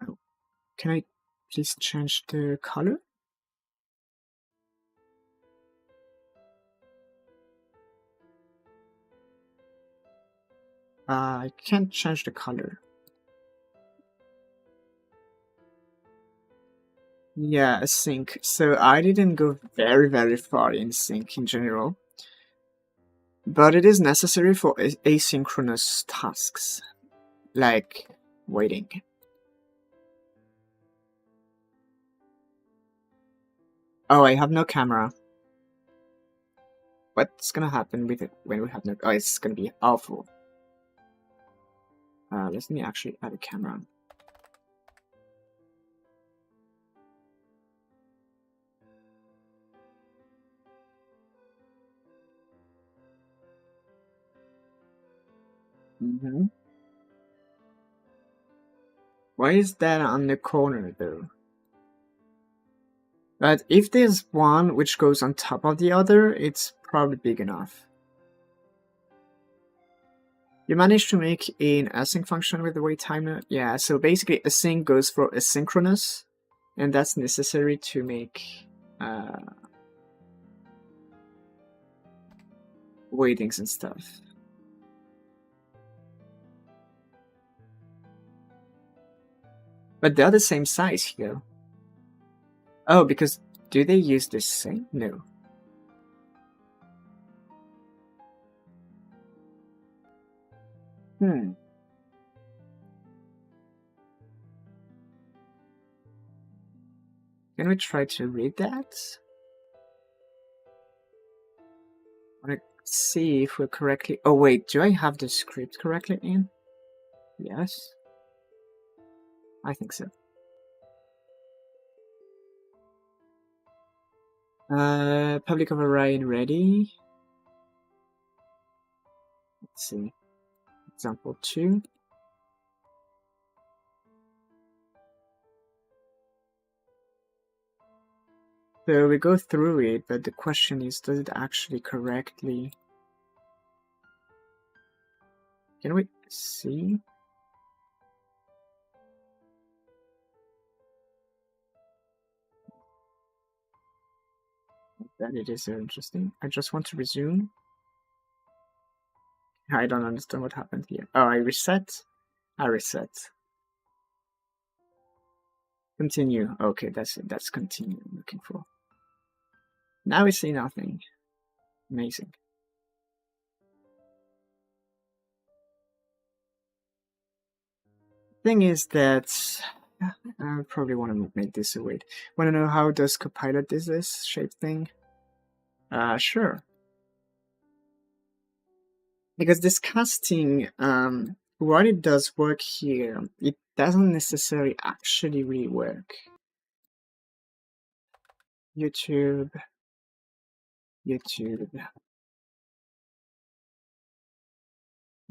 A: Oh, can I please change the color? I can't change the color. Yeah, async. So I didn't go very far in sync in general, but it is necessary for asynchronous tasks, like waiting. Oh, I have no camera. What's gonna happen with it when we have no? Oh, it's gonna be awful. Let me actually add a camera. Why is that on the corner though? But if there's one which goes on top of the other, it's probably big enough. You managed to make an async function with the wait timer? Yeah, so basically async goes for asynchronous, and that's necessary to make waitings and stuff. But they're the same size here. Oh, because do they use the same? No. Can we try to read that? I want to see if we're correctly... Oh wait, do I have the script correctly in? Yes. I think so. Public override ready. Let's see. Example 2. So we go through it, but the question is, does it actually correctly... Can we see? That it is so interesting. I just want to resume. I don't understand what happened here. Oh, I reset. I reset. Continue. Okay, that's it. That's continue I'm looking for. Now we see nothing. Amazing. Thing is that I probably want to make this a wait. Want to know how does Copilot do this shape thing? Sure. Because this casting, what it does work here, it doesn't necessarily actually really work. YouTube.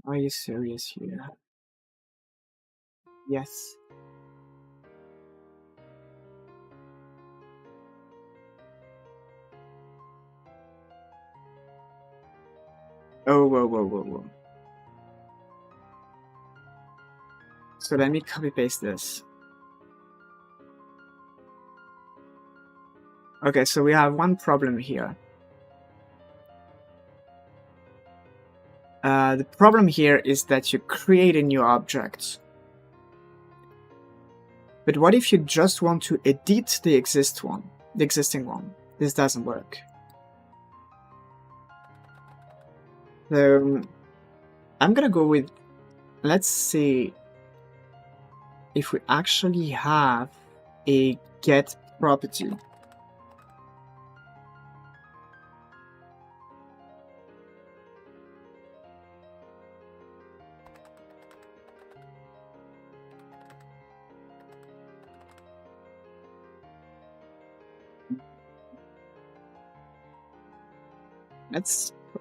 A: Are you serious here? Yes. Oh, whoa. So let me copy paste this. Okay, so we have one problem here. The problem here is that you create a new object. But what if you just want to edit the existing one? This doesn't work. So I'm gonna go with, let's see if we actually have a get property.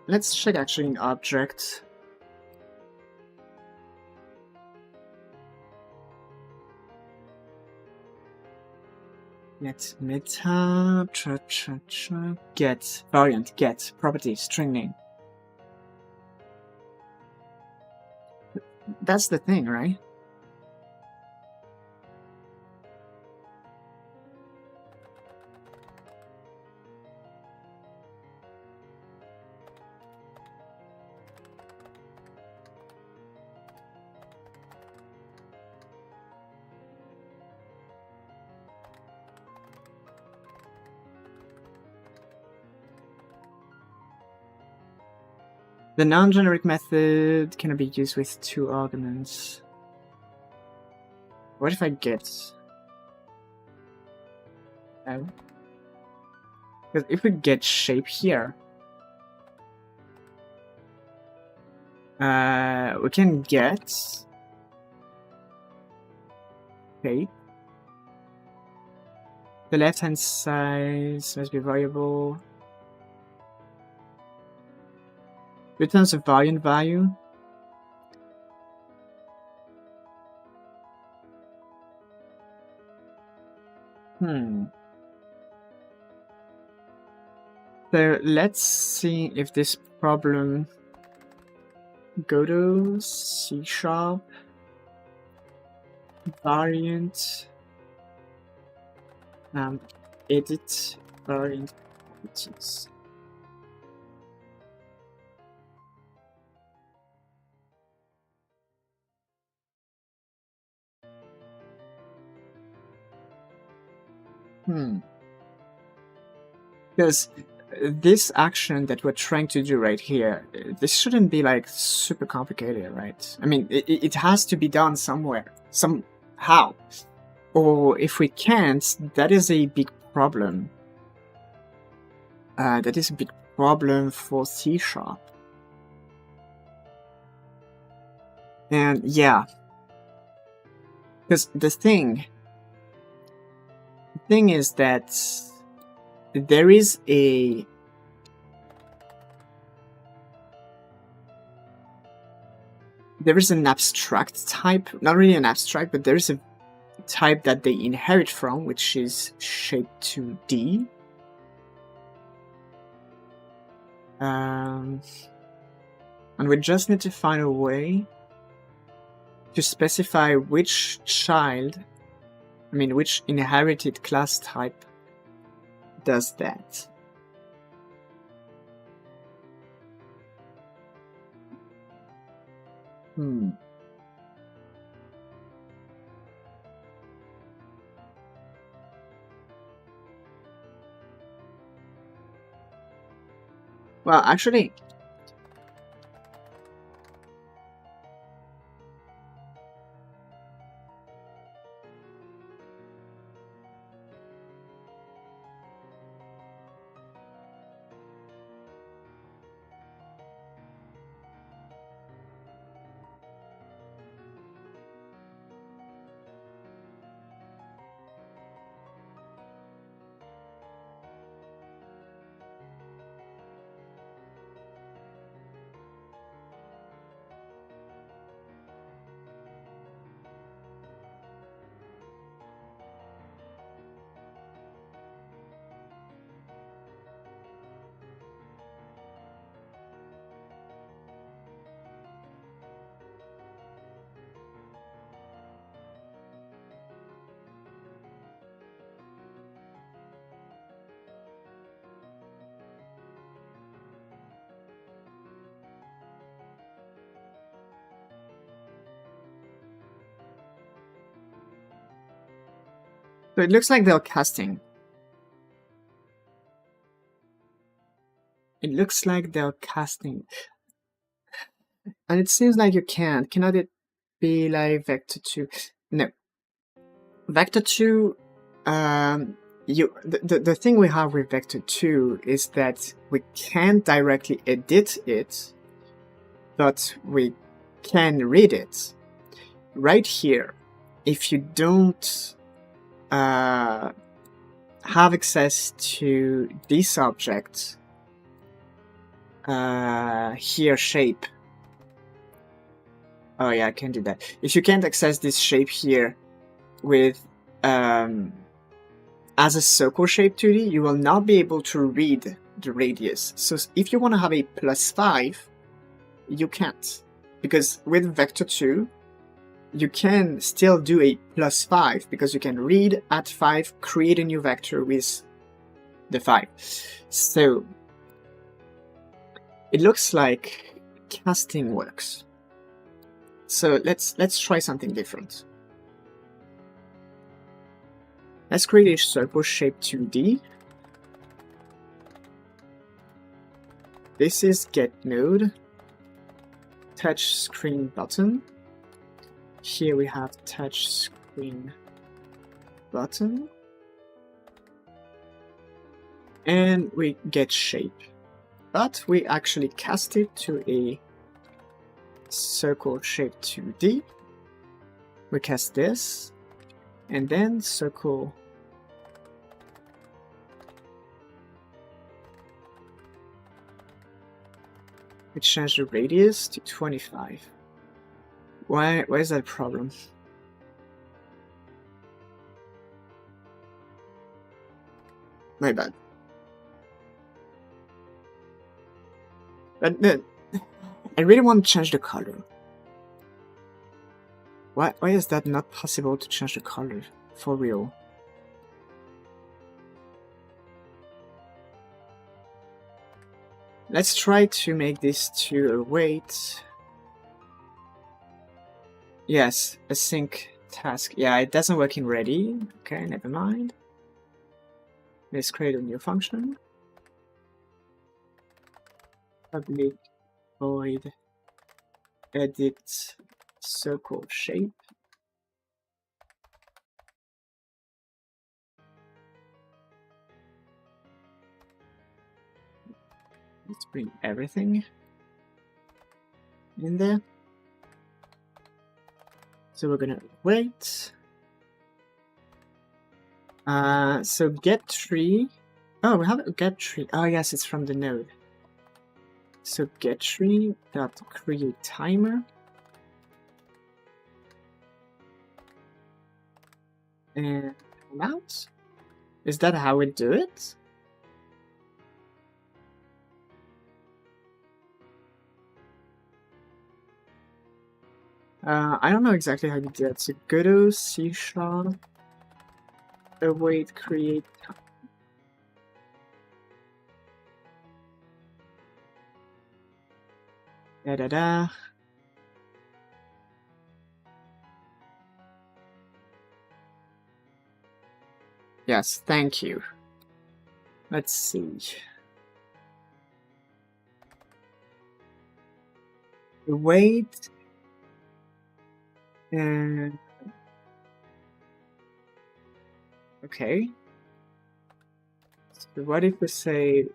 A: Let's check actually an object. Get meta get variant get property string name. That's the thing, right? The non-generic method cannot be used with 2 arguments. What if I get... Because if we get shape here, we can get shape. The left-hand side must be variable. Returns a variant value. So let's see if this problem Godot C# variant edit variant properties. Because this action that we're trying to do right here, this shouldn't be like super complicated, right? I mean, it has to be done somewhere, somehow. Or if we can't, that is a big problem. That is a big problem for C#. And yeah, because the thing is that there is an abstract type, not really an abstract, but there is a type that they inherit from, which is shape2d. And we just need to find a way to specify which which inherited class type does that. Well, actually, so it looks like they're casting. It looks like they're casting. And it seems like you can't. Cannot it be like vector 2? No. Vector 2, the thing we have with vector 2 is that we can't directly edit it, but we can read it. Right here, if you don't have access to this object, here shape. Oh yeah, I can do that. If you can't access this shape here with as a circle shape 2D, you will not be able to read the radius. So if you want to have a +5, you can't. because with vector 2, you can still do a +5 because you can read at 5, create a new vector with the 5. So it looks like casting works. So let's try something different. Let's create a circle shape 2D. This is get node, touch screen button. Here we have touch screen button. And we get shape. But we actually cast it to a circle shape 2D. We cast this, and then circle. We change the radius to 25. Why is that a problem? My bad. But I really want to change the color. Why is that not possible to change the color for real? Let's try to make this to a weight. Yes, async task. Yeah, it doesn't work in ready. Okay, never mind. Let's create a new function. Public void edit circle shape. Let's bring everything in there. So we're gonna wait. So get tree. Oh, we have a get tree. Oh yes, it's from the node. So get tree dot create timer. And mount. Is that how we do it? I don't know exactly how to do that. So Godot C# await create. Da. Yes, thank you. Let's see. Wait. And okay. So what if we say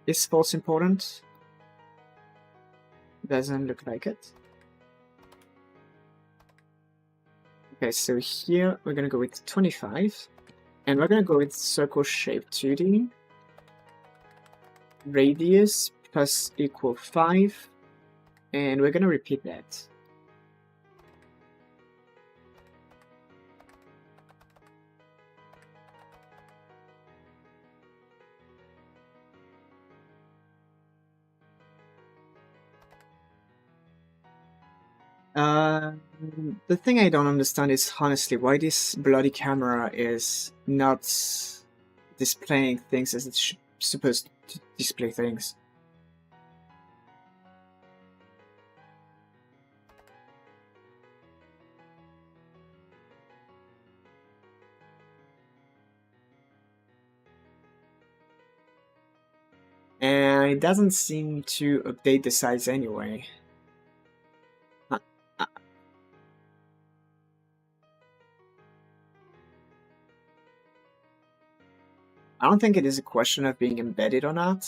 A: is false important? Doesn't look like it. Okay, so here we're gonna go with 25, and we're gonna go with circle shape 2D. Radius plus equal 5, and we're gonna repeat that. The thing I don't understand is honestly why this bloody camera is not displaying things as it's supposed to display things. And it doesn't seem to update the size anyway. I don't think it is a question of being embedded or not.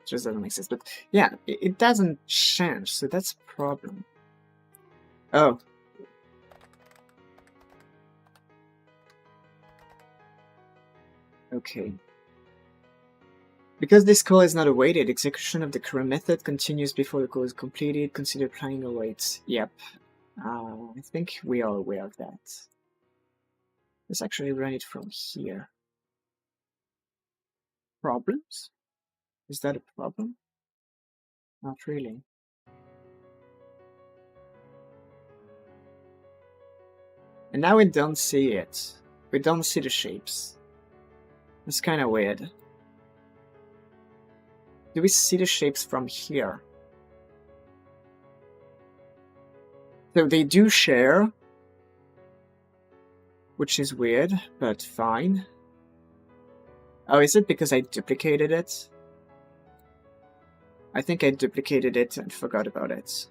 A: It just doesn't make sense. But yeah, it doesn't change, so that's a problem. Oh. Okay. Because this call is not awaited, execution of the current method continues before the call is completed. Consider applying a wait. Yep. I think we are aware of that. Let's actually run it from here. Problems? Is that a problem? Not really. And now we don't see it. We don't see the shapes. It's kind of weird. Do we see the shapes from here? So they do share, which is weird, but fine. Oh, is it because I duplicated it? I think I duplicated it and forgot about it.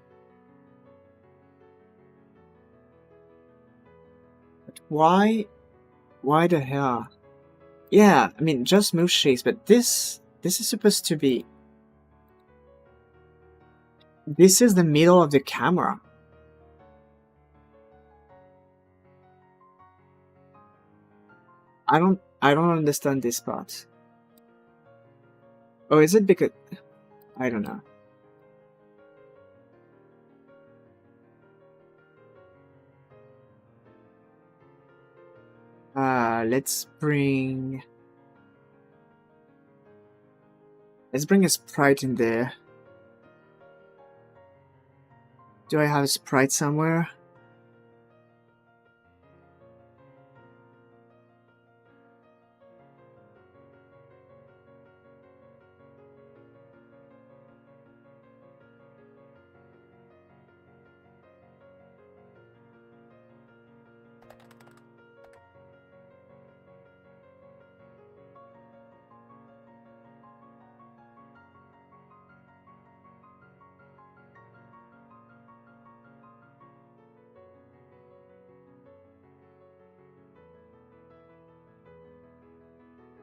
A: But why? Why the hell? Yeah, I mean, just move shapes, but this is supposed to be... This is the middle of the camera. I don't understand this part. Oh, is it because... I don't know. Let's bring a sprite in there. Do I have a sprite somewhere?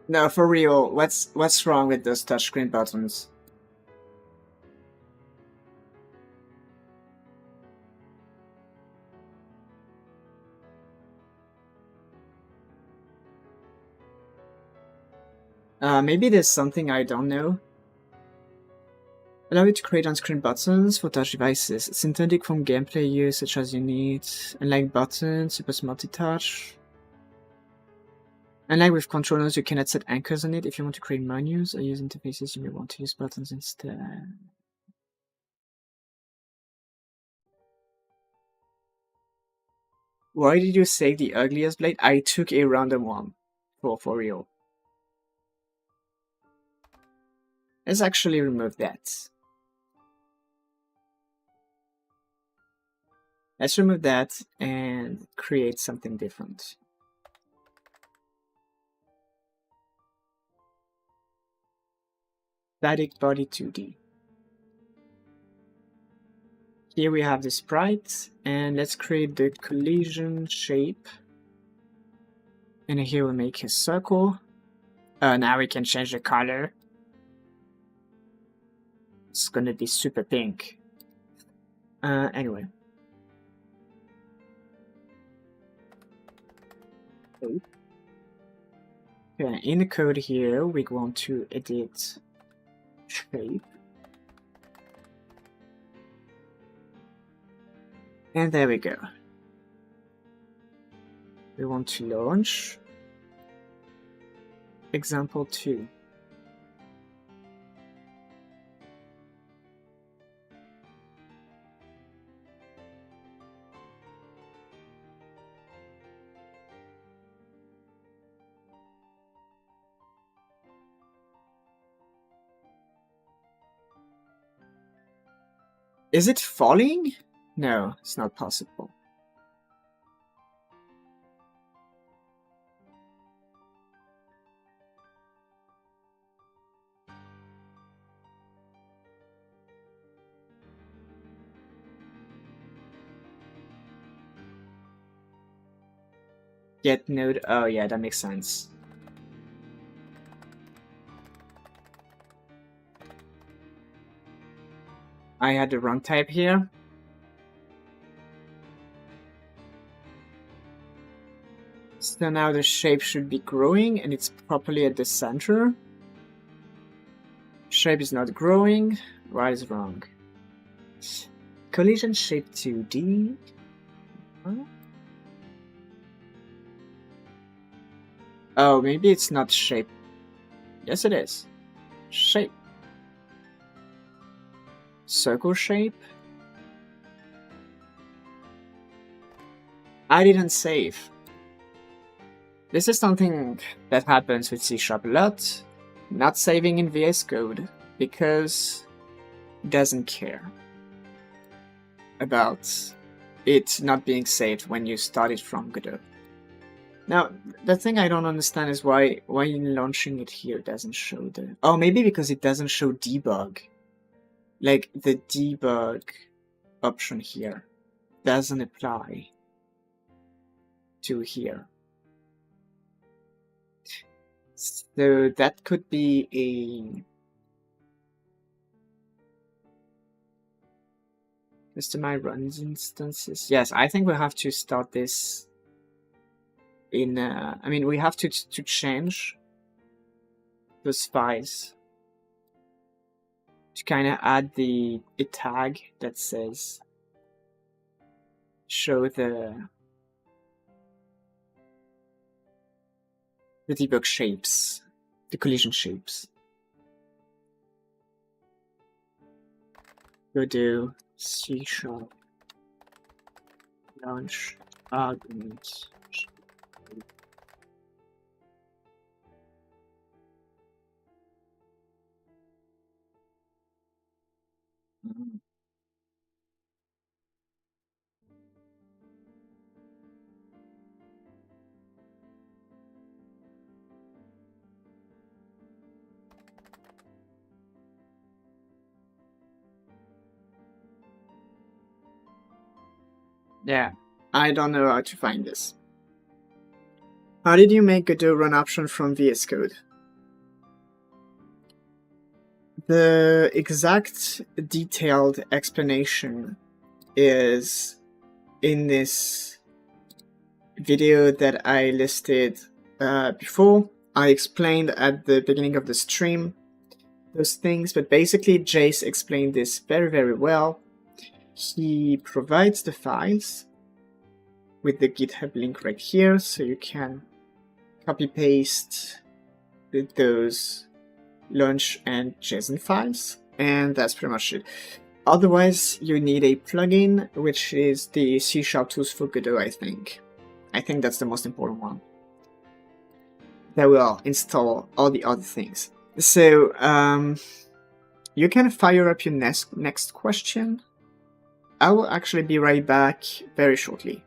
A: No, for real. What's wrong with those touchscreen buttons? Maybe there's something I don't know. Allow you to create on-screen buttons for touch devices. It's intended from gameplay use such as you need. Unlike buttons, supports multi-touch. Unlike with controllers, you cannot set anchors on it. If you want to create menus or use interfaces, you may want to use buttons instead. Why did you say the ugliest blade? I took a random one. For real. Let's actually remove that. Let's remove that and create something different. Static body 2D. Here we have the sprite, and let's create the collision shape. And here we make a circle. Now we can change the color. It's gonna be super pink. Anyway. Okay, in the code here, we want to edit shape. And there we go. We want to launch example 2. Is it falling? No, it's not possible. Get node. Oh yeah, that makes sense. I had the wrong type here. So now the shape should be growing and it's properly at the center. Shape is not growing. What is wrong? Collision shape 2D. Huh? Oh, maybe it's not shape. Yes, it is. Shape. circle shape. I didn't save. This is something that happens with C# a lot. Not saving in VS Code because it doesn't care about it not being saved when you start it from Godot. Now, the thing I don't understand is why launching it here doesn't show the... Oh, maybe because it doesn't show debug. Like, the debug option here doesn't apply to here. So that could be a... Customize runs instances. Yes, I think we'll have to start this in... I mean, we have to change those files to kind of add a tag that says show the debug shapes, the collision shapes. Godot C# launch argument. Yeah, I don't know how to find this. How did you make Godot run option from VS Code? The exact detailed explanation is in this video that I listed before. I explained at the beginning of the stream those things, but basically Jace explained this very, very well. He provides the files with the GitHub link right here, so you can copy paste those launch and JSON files, and that's pretty much it. Otherwise, you need a plugin, which is the C# tools for Godot, I think. I think that's the most important one. That will install all the other things. So, you can fire up your next question. I will actually be right back very shortly.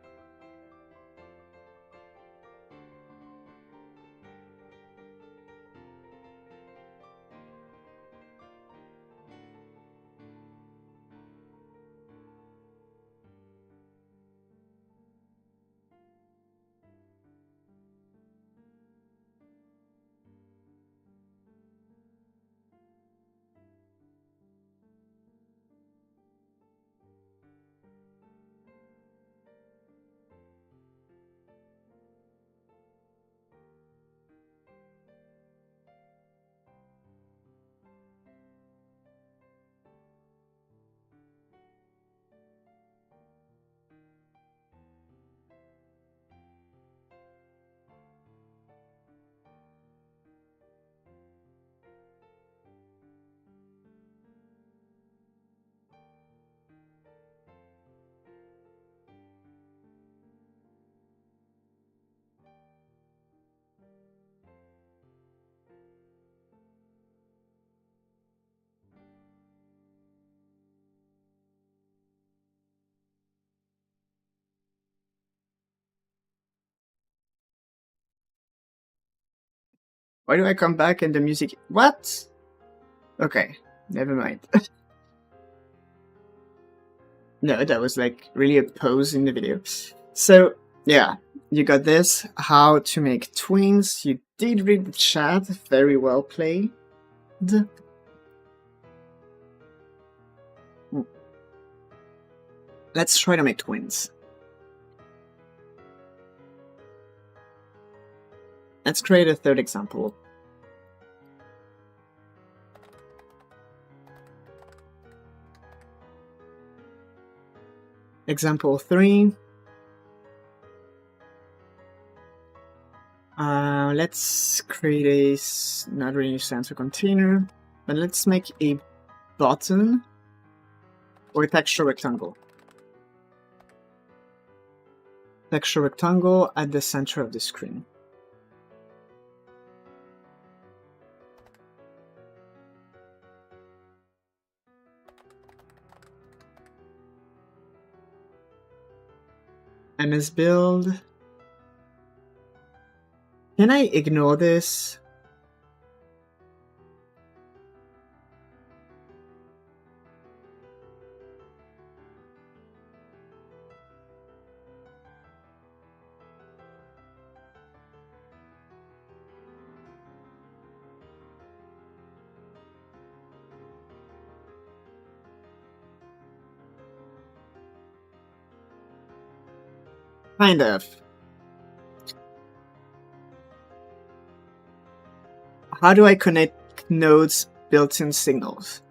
A: Why do I come back and the music... What? Okay, never mind. No, that was like really a pause in the video. So, yeah, you got this. How to make twins. You did read the chat. Very well played. Let's try to make twins. Let's create a third example. Example 3. Let's create a not really sensor container, but let's make a button or texture rectangle. Texture rectangle at the center of the screen. MS build. Can I ignore this? Kind of. How do I connect nodes built-in signals?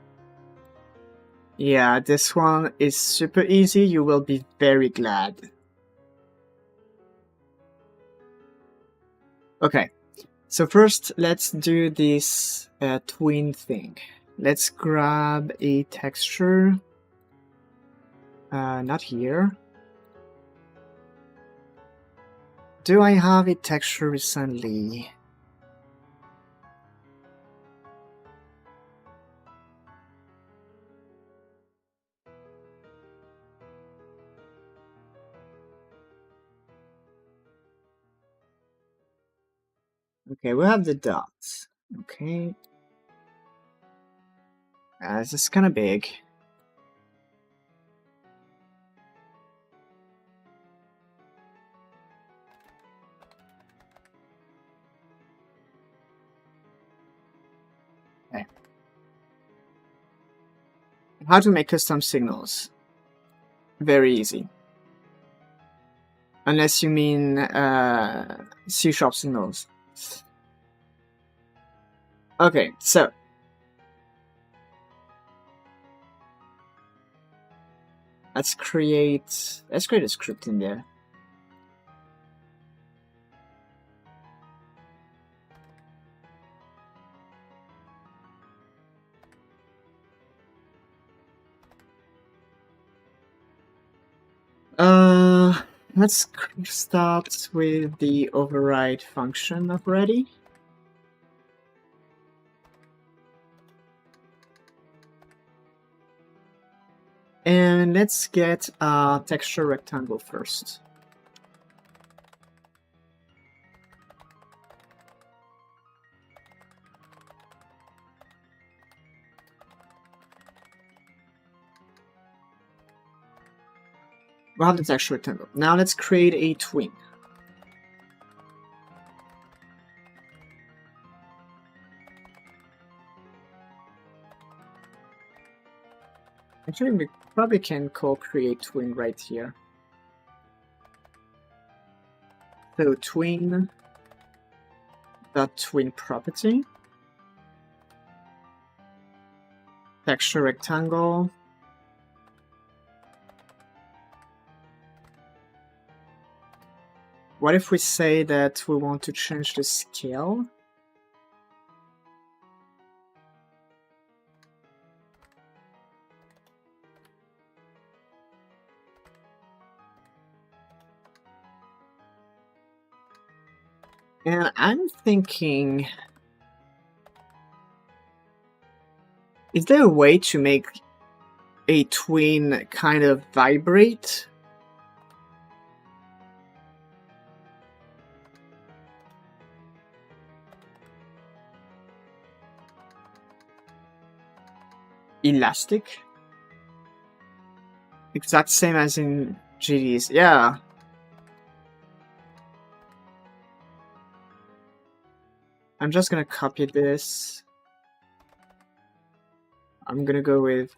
A: Yeah, this one is super easy. You will be very glad. Okay, so first let's do this twin thing. Let's grab a texture. Not here. Do I have a texture recently? Okay, we have the dots. Okay. This is kind of big. Okay. How to make custom signals? Very easy. Unless you mean C# signals. Okay, so let's create a script in there. Let's start with the override function of ready. And let's get a texture rectangle first. We'll have the texture rectangle. Now let's create a twin. Actually, we probably can co-create twin right here. So twin dot twin property, texture rectangle. What if we say that we want to change the scale? And I'm thinking, is there a way to make a twin kind of vibrate? Elastic? Exact same as in GDs, yeah. I'm just gonna copy this. I'm gonna go with...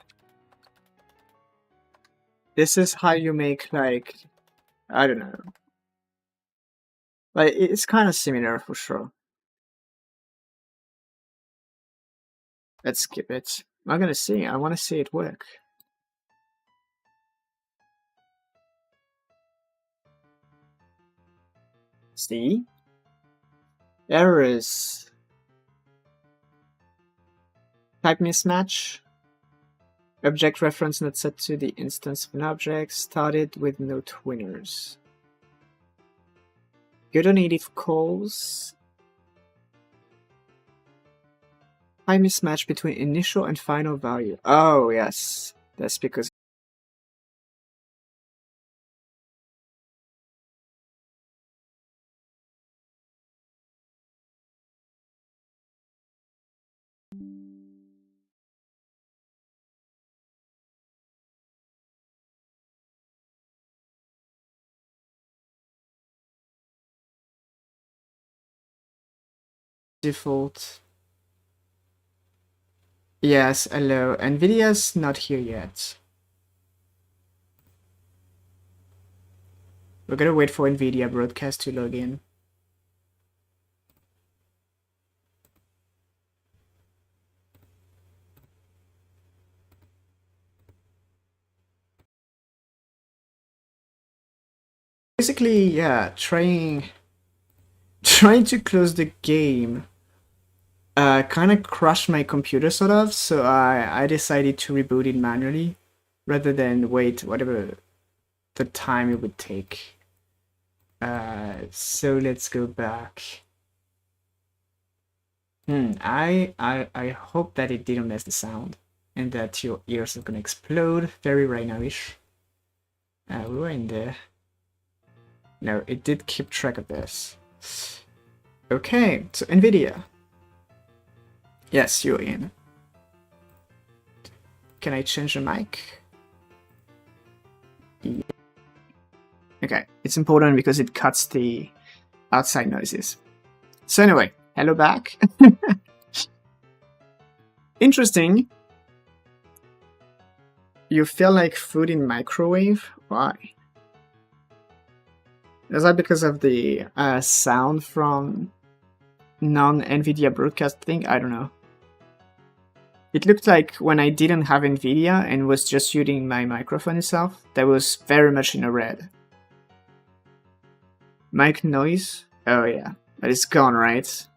A: This is how you make, like, I don't know. Like, it's kind of similar for sure. Let's skip it. I'm gonna see. I want to see it work. See? Errors. Type mismatch. Object reference not set to the instance of an object. Started with no twinners. Godot native calls. High mismatch between initial and final value. Oh, yes. That's because default. Yes, hello. NVIDIA's not here yet. We're gonna wait for NVIDIA broadcast to log in. Basically, yeah, trying to close the game kind of crashed my computer sort of, so I decided to reboot it manually rather than wait whatever the time it would take. So let's go back. I hope that it didn't mess the sound and that your ears are gonna explode very right now-ish. We were in there. No, it did keep track of this. Okay, so NVIDIA. Yes, you're in. Can I change the mic? Yeah. Okay, it's important because it cuts the outside noises. So anyway, hello back. Interesting. You feel like food in microwave? Why? Is that because of the sound from non-NVIDIA broadcast thing? I don't know. It looked like when I didn't have NVIDIA and was just using my microphone itself, that was very much in the red. Mic noise? Oh yeah, but it's gone, right?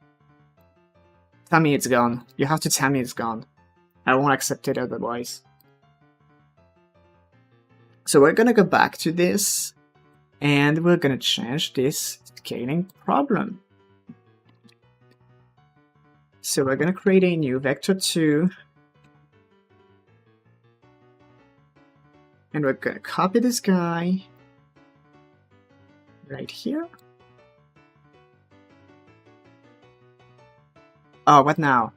A: Tell me it's gone. You have to tell me it's gone. I won't accept it otherwise. So we're gonna go back to this, and we're gonna change this scaling problem. So we're gonna create a new vector2, and we're gonna copy this guy right here. Oh, what now?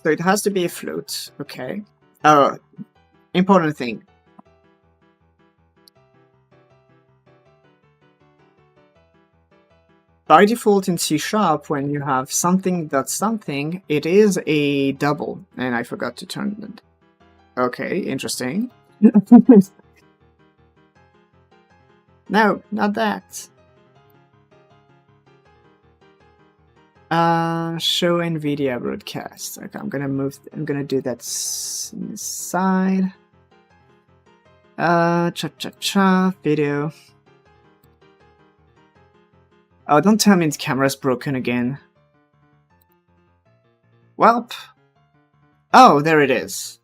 A: So it has to be a float, okay. Oh, important thing. By default in C#, when you have something that's something, it is a double, and I forgot to turn it. Okay, interesting. No, not that. Show NVIDIA broadcast. Okay, I'm gonna do that side. Video. Oh, don't tell me the camera's broken again. Welp. Oh, there it is.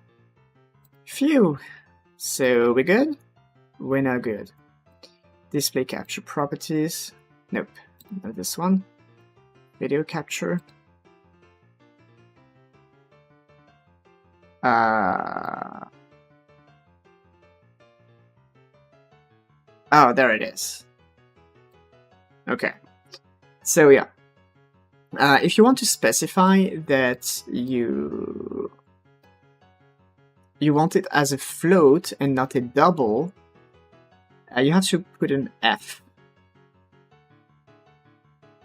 A: Phew. So we good? We're not good. Display capture properties. Nope, not this one. Video capture. Oh, there it is. Okay. So yeah. If you want to specify that you want it as a float and not a double, you have to put an F.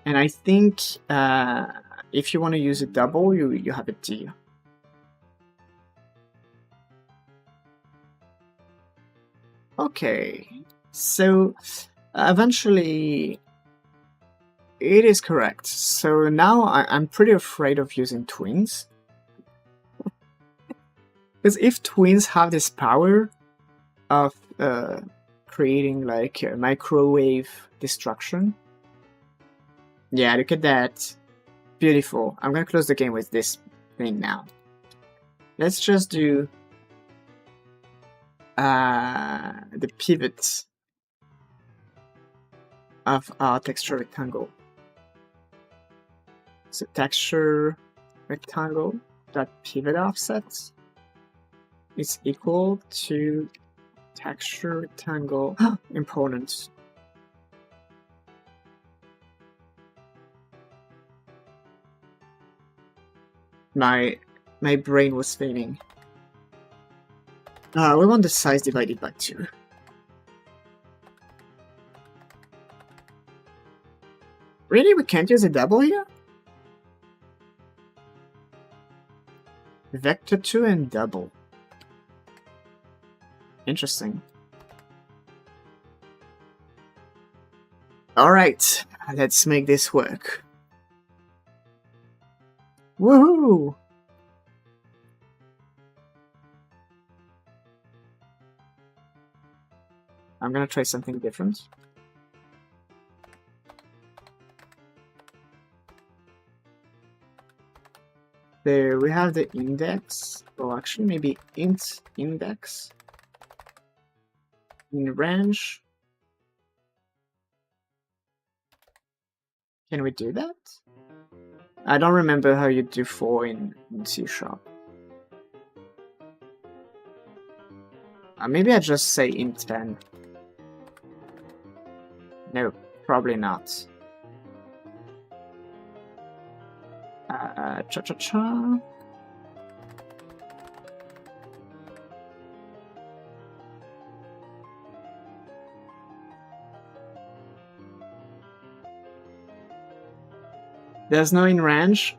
A: And I think if you want to use a double, you have a D. Okay, so eventually it is correct. So now I'm pretty afraid of using twins. Because if twins have this power of creating like a microwave destruction, Yeah, look at that. Beautiful. I'm gonna close the game with this thing now. Let's just do the pivots of our texture rectangle. So texture rectangle dot pivot offset is equal to texture rectangle important. My brain was failing. We want the size divided by 2. Really? We can't use a double here? Vector 2 and double. Interesting. Alright, let's make this work. Woohoo! I'm gonna try something different. There we have the index. Well, actually, maybe int index in range. Can we do that? I don't remember how you do for in C#. Maybe I just say int 10. No, probably not. Cha-cha-cha. There's no in range.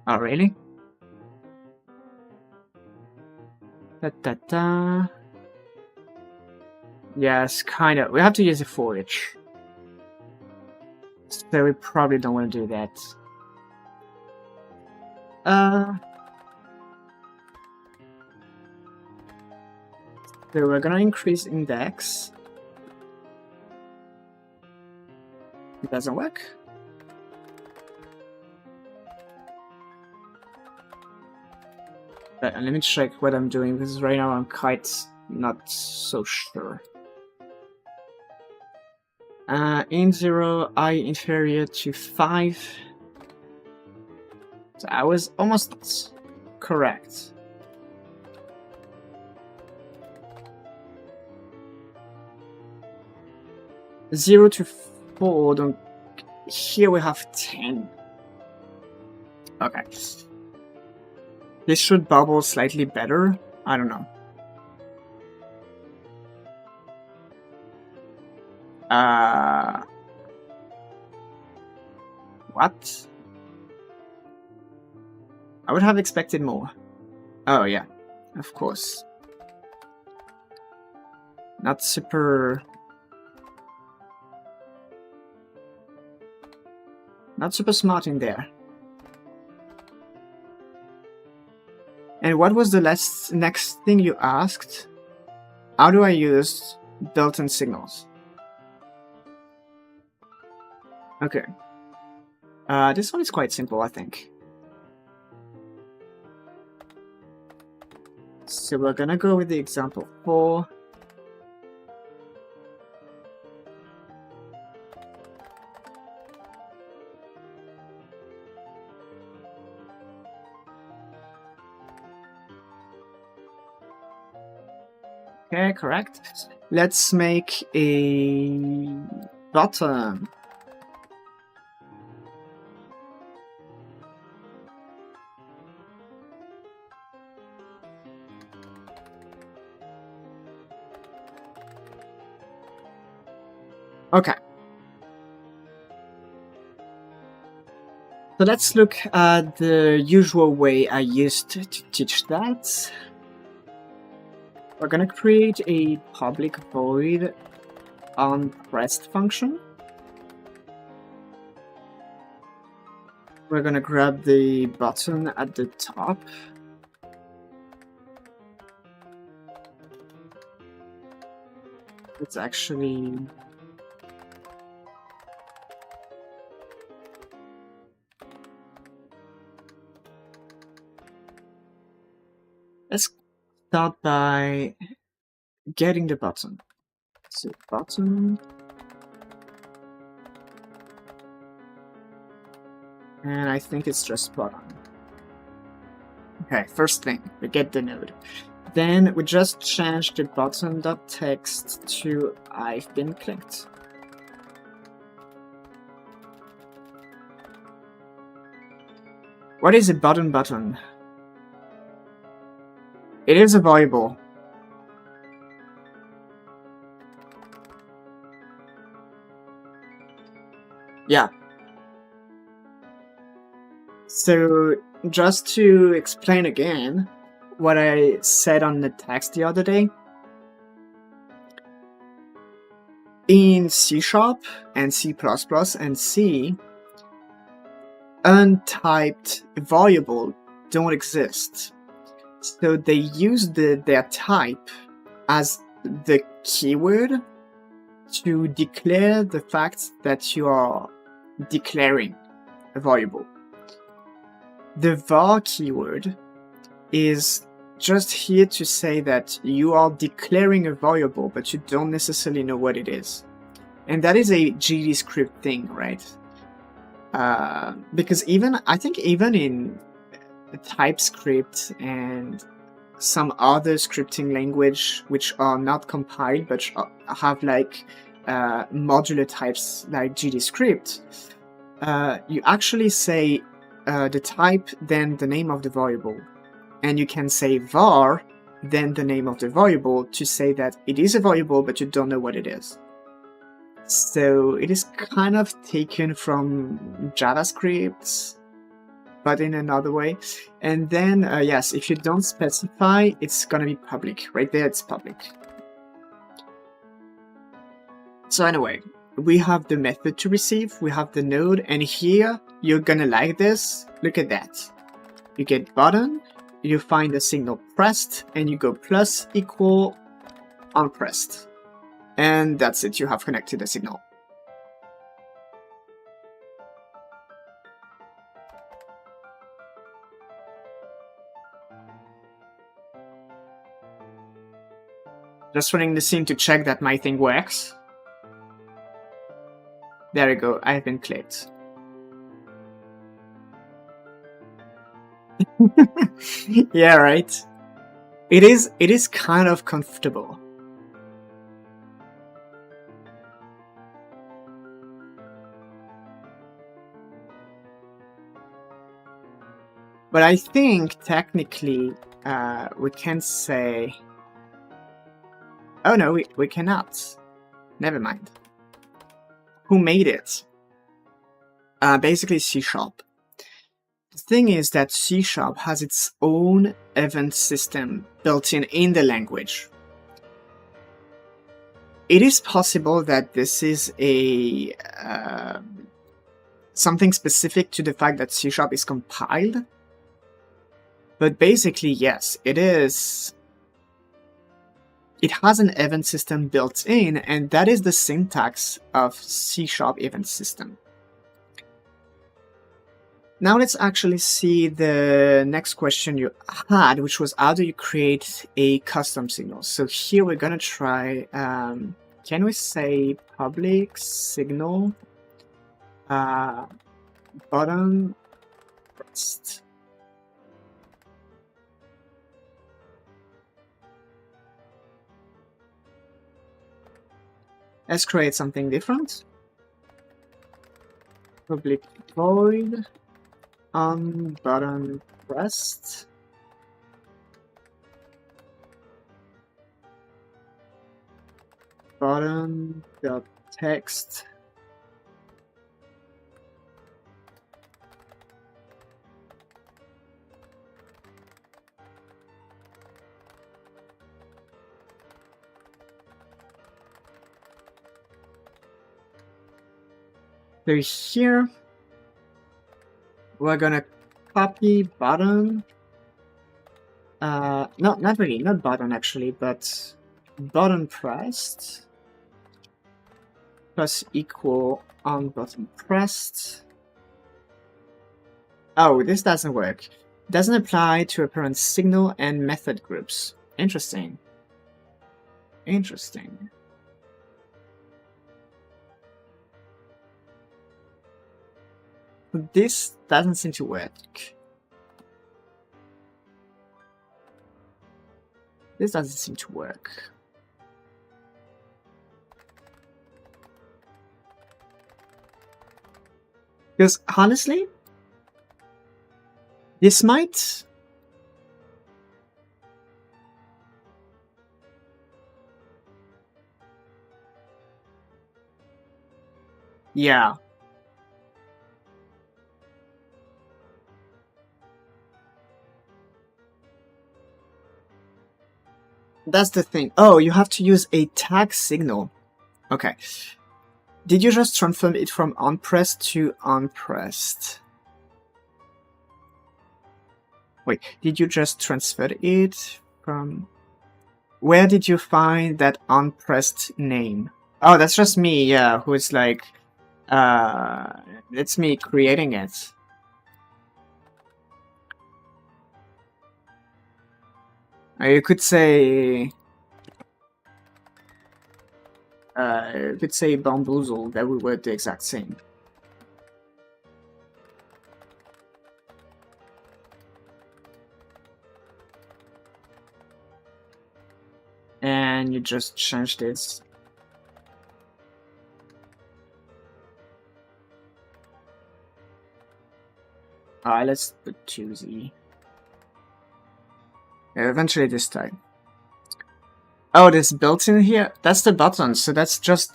A: Oh, really? Da-da-da. Yes, kind of. We have to use a for each. So we probably don't want to do that. So we're gonna increase index. It doesn't work. But let me check what I'm doing, because right now I'm quite not so sure. Int 0, I inferior to 5. So I was almost correct. Zero to 4, don't... Here we have 10. Okay. This should bubble slightly better. I don't know. What? I would have expected more. Oh yeah, of course. Not super smart in there. And what was the next thing you asked? How do I use built-in signals? Okay. This one is quite simple, I think. So we're gonna go with the example 4. Okay, correct. Let's make a bottom. Okay. So let's look at the usual way I used to teach that. We're gonna create a public void on pressed function. We're gonna grab the button at the top. It's actually... Let's start by getting the button. So button. And I think it's just button. Okay, first thing, we get the node. Then we just change the button.text to I've been clicked. What is a button? It is a variable. Yeah. So just to explain again what I said on the text the other day, in C# and C++ and C, untyped variable don't exist. So they use their type as the keyword to declare the fact that you are declaring a variable. The var keyword is just here to say that you are declaring a variable, but you don't necessarily know what it is. And that is a gdscript thing, right? Because I think even in TypeScript and some other scripting language which are not compiled but have like modular types like gdscript, you actually say the type, then the name of the variable. And you can say var, then the name of the variable to say that it is a variable, but you don't know what it is. So it is kind of taken from JavaScript, but in another way. And then, yes, if you don't specify, it's gonna be public. Right there, it's public. So anyway, we have the method to receive, we have the node, and here you're gonna like this. Look at that. You get button, you find the signal pressed, and you go plus equal unpressed. And that's it, you have connected the signal. Just running the scene to check that my thing works. There we go, I've been clicked. Yeah, right. It is kind of comfortable. But I think technically we can say... Oh no, we cannot. Never mind. Who made it? Basically C#. The thing is that C# has its own event system built in the language. It is possible that this is a something specific to the fact that C# is compiled, but basically yes, it is. It has an event system built in, and that is the syntax of C# event system. Now let's actually see the next question you had, which was how do you create a custom signal? So here we're gonna try, can we say public signal button pressed? Let's create something different. Public void on button pressed. Button dot text. So here we're gonna copy button. No, not really, not button actually, but button pressed plus equal on button pressed. Oh, this doesn't work. Doesn't apply to apparent signal and method groups. Interesting. Interesting. This doesn't seem to work. This doesn't seem to work. Because honestly, this might... Yeah. That's the thing. Oh, you have to use a tag signal. Okay. Did you just transform it from unpressed to unpressed? Wait, did you just transfer it from... Where did you find that unpressed name? Oh, that's just me, yeah, who is like... it's me creating it. You could say... you could say bamboozle, that would work the exact same. And you just change this. Alright, let's put 2Z. Eventually this time. Oh, this built in here? That's the button, so that's just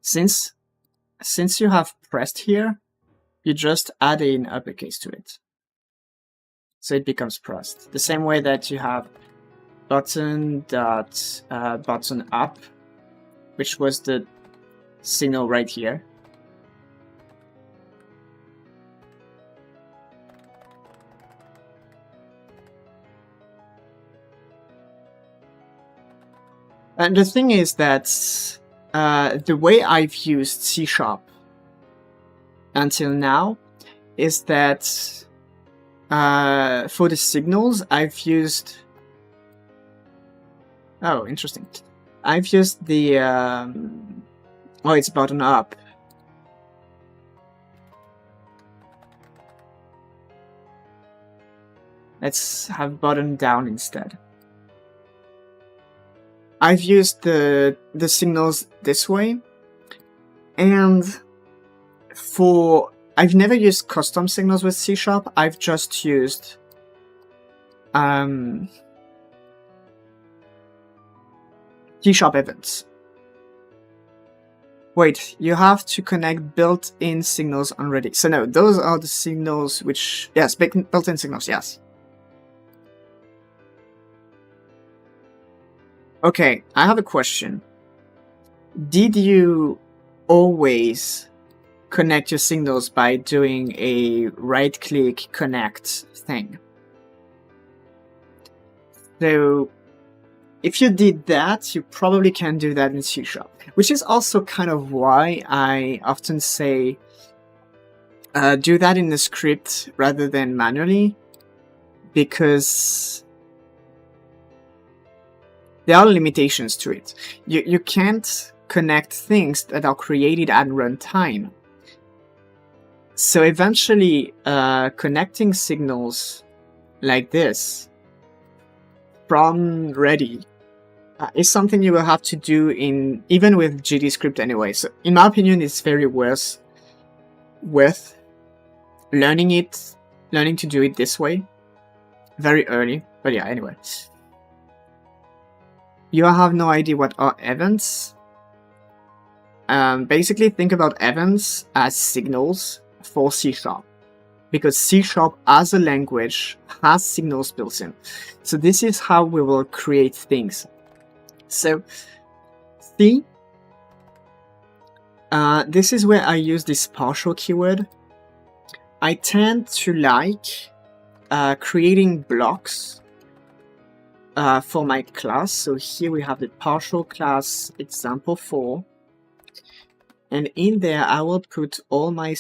A: since you have pressed here, you just add an uppercase to it. So it becomes pressed. The same way that you have button dot button up, which was the signal right here. And the thing is that the way I've used C# until now is that for the signals I've used... Oh, interesting. I've used the... Oh, it's button up. Let's have button down instead. I've used the signals this way, and I've never used custom signals with C#. I've just used C# events. Wait, you have to connect built-in signals already. So no, those are the signals which... Yes, built-in signals, yes. Okay, I have a question. Did you always connect your signals by doing a right-click connect thing? So, if you did that, you probably can do that in C#, which is also kind of why I often say do that in the script rather than manually, because there are limitations to it. You can't connect things that are created at runtime. So eventually, connecting signals like this from ready is something you will have to do even with gdscript anyway. So in my opinion, it's very worth learning to do it this way very early. But yeah, anyway. You have no idea what are events. Basically, think about events as signals for C#, because C# as a language has signals built in. So this is how we will create things. So C This is where I use this partial keyword. I tend to like creating blocks for my class. So here we have the partial class example 4. And in there, I will put all my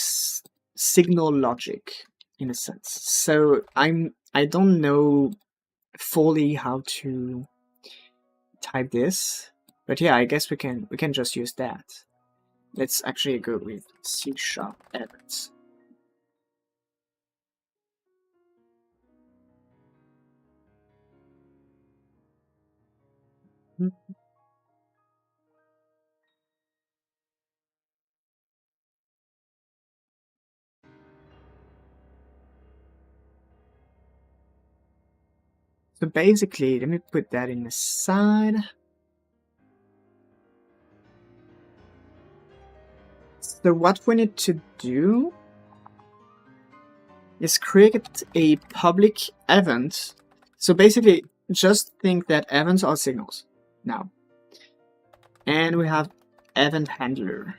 A: signal logic, in a sense. So I don't know fully how to type this, but yeah, I guess we can just use that. Let's actually go with C# events. So basically, let me put that in the side. So what we need to do is create a public event. So basically, just think that events are signals now. And we have event handler.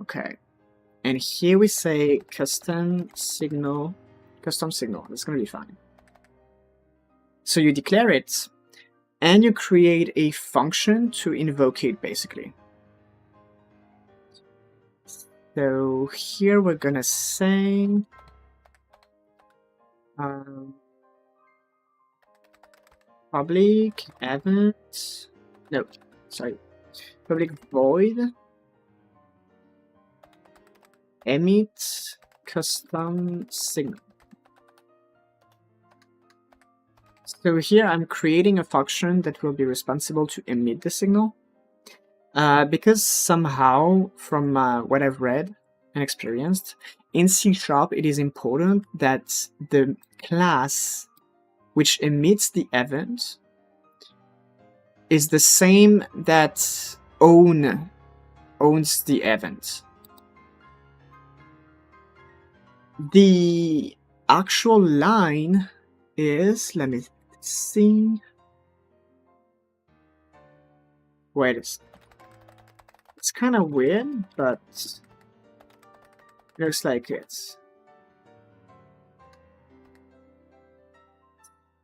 A: Okay. And here we say custom signal. That's gonna be fine. So you declare it, and you create a function to invoke it, basically. So here we're gonna say public event. No, sorry. Public void emit custom signal. So here I'm creating a function that will be responsible to emit the signal. Because somehow, from what I've read and experienced, in C# it is important that the class which emits the event is the same that owns the event. The actual line is, let me see. Wait a second. It's kind of weird, but looks like it's.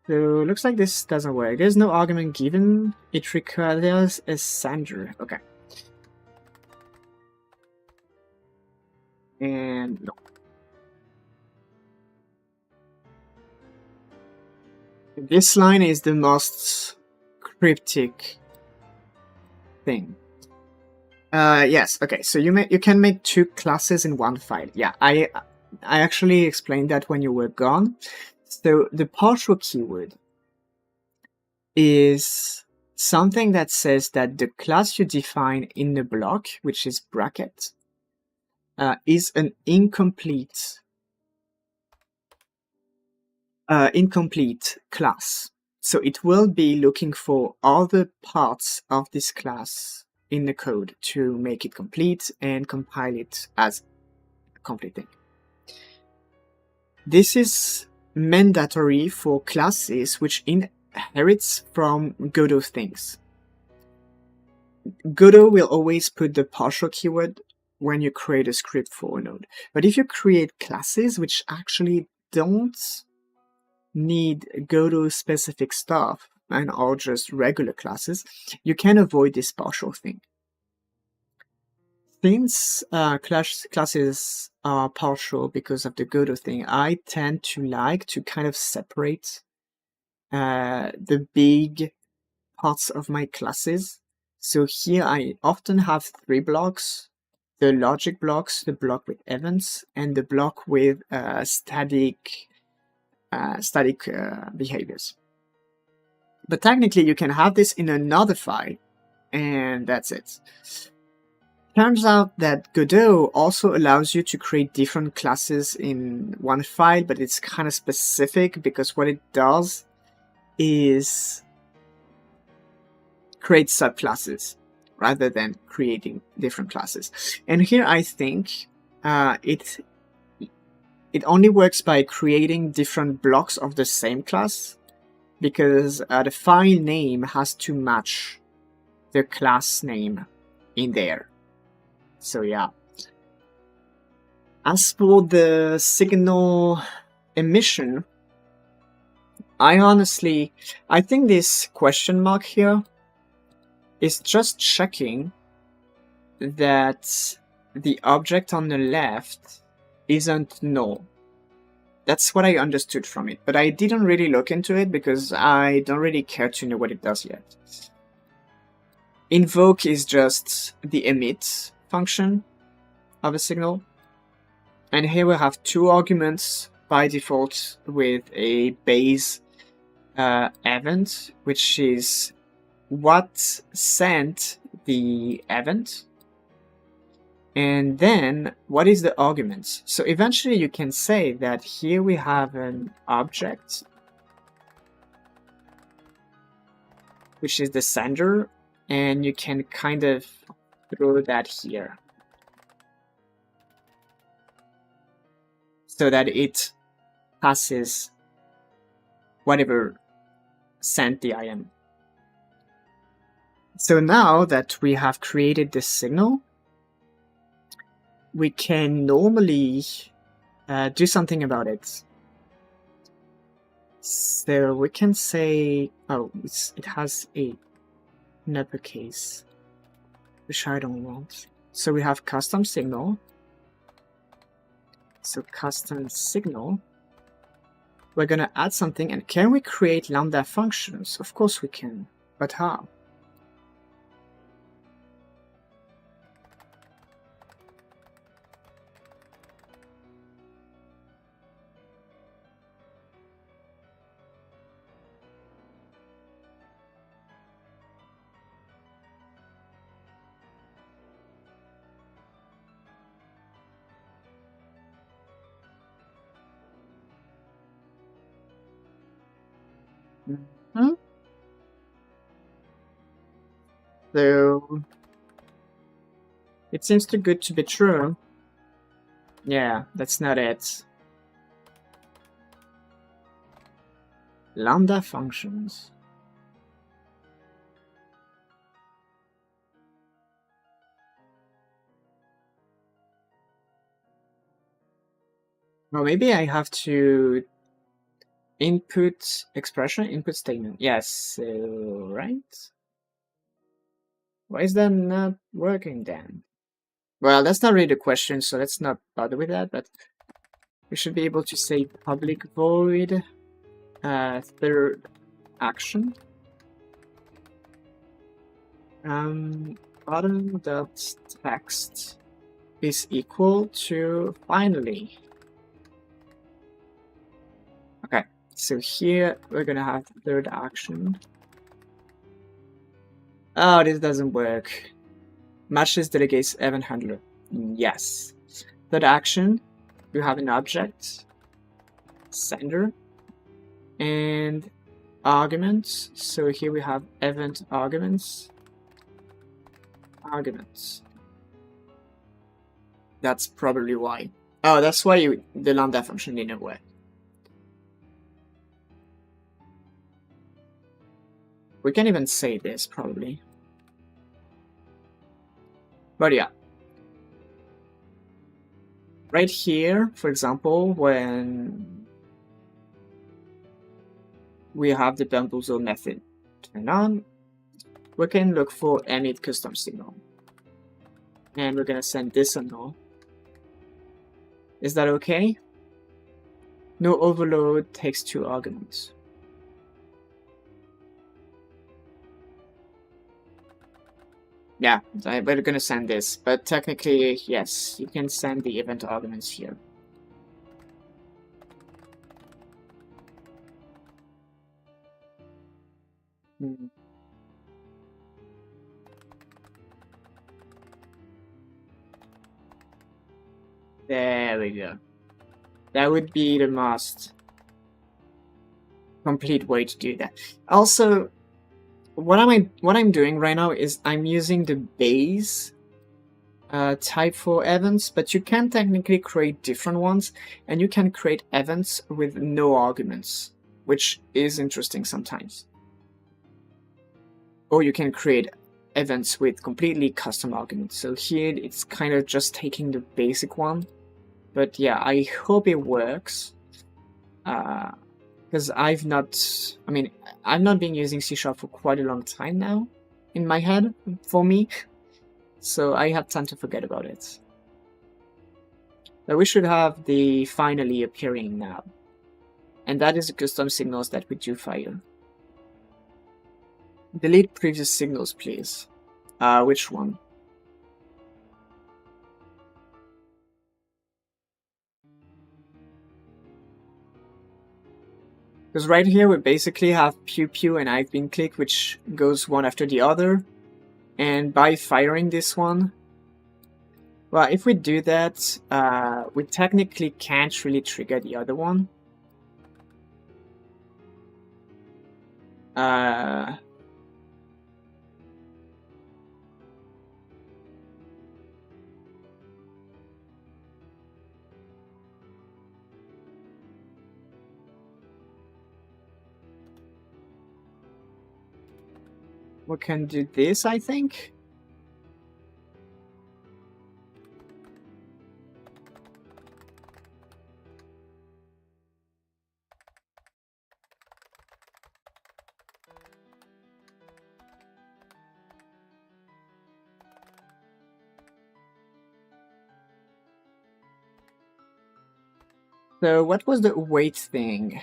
A: So looks like this doesn't work. There's no argument given. It requires a sender. Okay. And no. This line is the most cryptic thing. Yes, okay, so you can make 2 classes in one file. Yeah, I actually explained that when you were gone. So the partial keyword is something that says that the class you define in the block, which is bracket, is an incomplete class. So it will be looking for all the parts of this class in the code to make it complete and compile it as a complete thing. This is mandatory for classes which inherits from Godot things. Godot will always put the partial keyword when you create a script for a node. But if you create classes which actually don't need Godot specific stuff and are just regular classes, you can avoid this partial thing. Since classes are partial because of the Godot thing, I tend to like to kind of separate the big parts of my classes. So here I often have 3 blocks: the logic blocks, the block with events, and the block with static behaviors. But technically you can have this in another file, and that's it. Turns out that Godot also allows you to create different classes in one file, but it's kind of specific because what it does is create subclasses rather than creating different classes. And here I think it only works by creating different blocks of the same class, because the file name has to match the class name in there. So yeah. As for the signal emission, I think this question mark here is just checking that the object on the left isn't null. That's what I understood from it, but I didn't really look into it because I don't really care to know what it does yet. Invoke is just the emit function of a signal. And here we have two arguments by default with a base event, which is what sent the event, and then what is the argument. So eventually you can say that here we have an object, which is the sender, and you can kind of throw that here so that it passes whatever sent the IM. So now that we have created this signal, we can normally do something about it. So we can say, oh, it has an uppercase, which I don't want. So we have custom signal. So custom signal. We're gonna add something, and can we create lambda functions? Of course we can, but how? Mm-hmm. So it seems too good to be true. Yeah, that's not it. Lambda functions. Well, maybe I have to input expression, input statement. Yes, right? Why is that not working then? Well, that's not really the question, so let's not bother with that, but we should be able to say public void third action. Bottom.text is equal to finally. Okay, so here we're gonna have third action. Oh, this doesn't work. Matches delegates event handler. Yes. Third action, you have an object, sender, and arguments. So here we have event arguments. That's probably why. Oh, that's why the lambda function didn't work. We can even say this probably. But yeah. Right here, for example, when we have the bamboozle method turned on, we can look for emit custom signal. And we're gonna send this a null. Is that okay? No overload takes 2 arguments. Yeah, we're gonna send this, but technically, yes, you can send the event arguments here. There we go. That would be the most complete way to do that. Also, what I'm doing right now is I'm using the base type for events, but you can technically create different ones, and you can create events with no arguments, which is interesting sometimes. Or you can create events with completely custom arguments. So here it's kind of just taking the basic one. But yeah, I hope it works. Because I've not been using C# for quite a long time now in my head for me. So I have time to forget about it. But we should have the finally appearing now. And that is the custom signals that we do fire. Delete previous signals, please. Which one? Because right here we basically have pew pew and I've been clicked, which goes one after the other. And by firing this one, well, if we do that, we technically can't really trigger the other one. We can do this, I think. So what was the wait thing?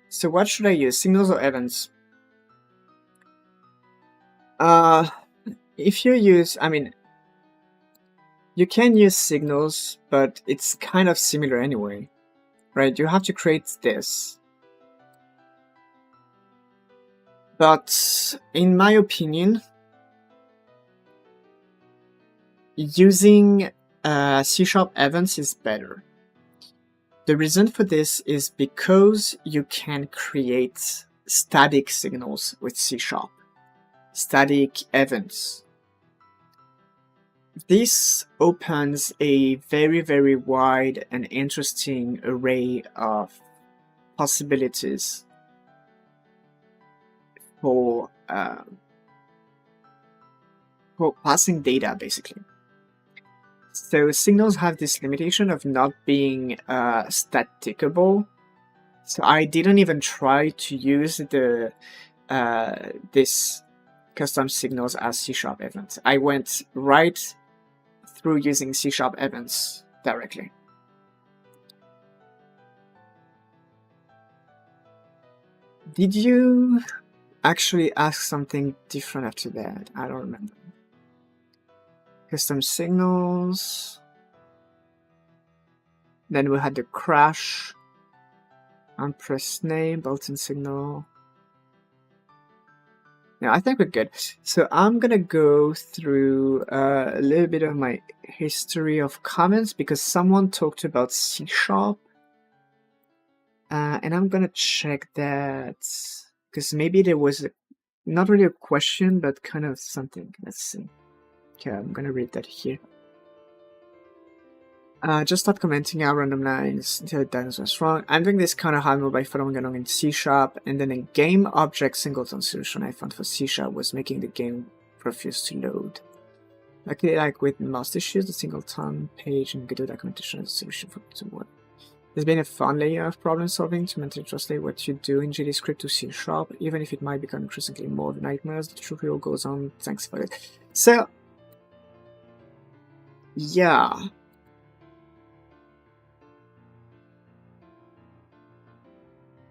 A: So what should I use? Signals or events? If you use, you can use signals, but it's kind of similar anyway, right? You have to create this. But in my opinion, using C# events is better. The reason for this is because you can create static signals with C#, static events. This opens a very, very wide and interesting array of possibilities for passing data, basically. So signals have this limitation of not being staticable. So I didn't even try to use the this custom signals as C# events. I went right through using C# events directly. Did you actually ask something different after that? I don't remember. Custom signals. Then we had the crash. Unpressed name, built-in signal. Yeah, I think we're good. So I'm gonna go through a little bit of my history of comments because someone talked about C#. And I'm gonna check that because maybe there was not really a question, but kind of something. Let's see. Okay, I'm gonna read that here. Just stop commenting out random lines until the diagnosis was wrong. I'm doing this kind of hard mode by following along in C#, and then a game object singleton solution I found for C# was making the game refuse to load. Luckily, like with most issues, the singleton page and Godot documentation is a solution for some work. There's been a fun layer of problem solving to mentally translate what you do in gdscript to C#, even if it might become increasingly more of nightmares. The tutorial goes on. Thanks for it. So, yeah.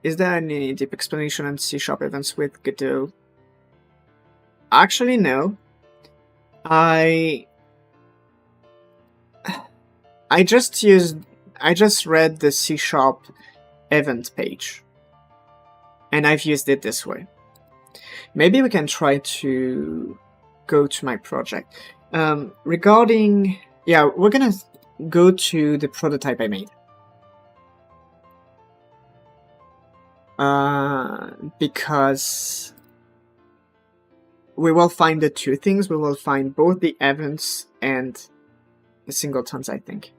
A: Is there any deep explanation on C# events with Godot? Actually, no. I just read the C# event page, and I've used it this way. Maybe we can try to go to my project. Regarding, yeah, we're gonna go to the prototype I made. Because we will find the two things. We will find both the events and the singletons, I think.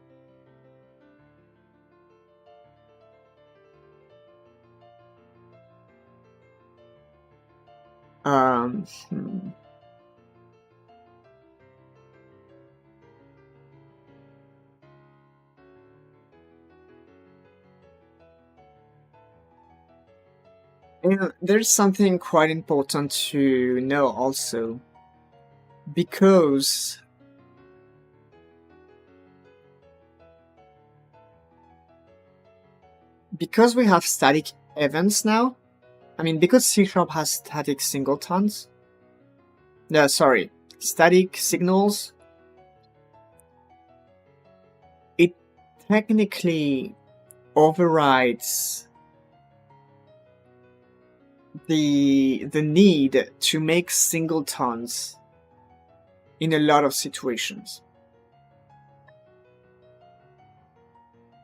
A: And there's something quite important to know also, because we have static events now. I mean, because C# has static singletons. No, sorry, static signals. It technically overrides the need to make singletons in a lot of situations.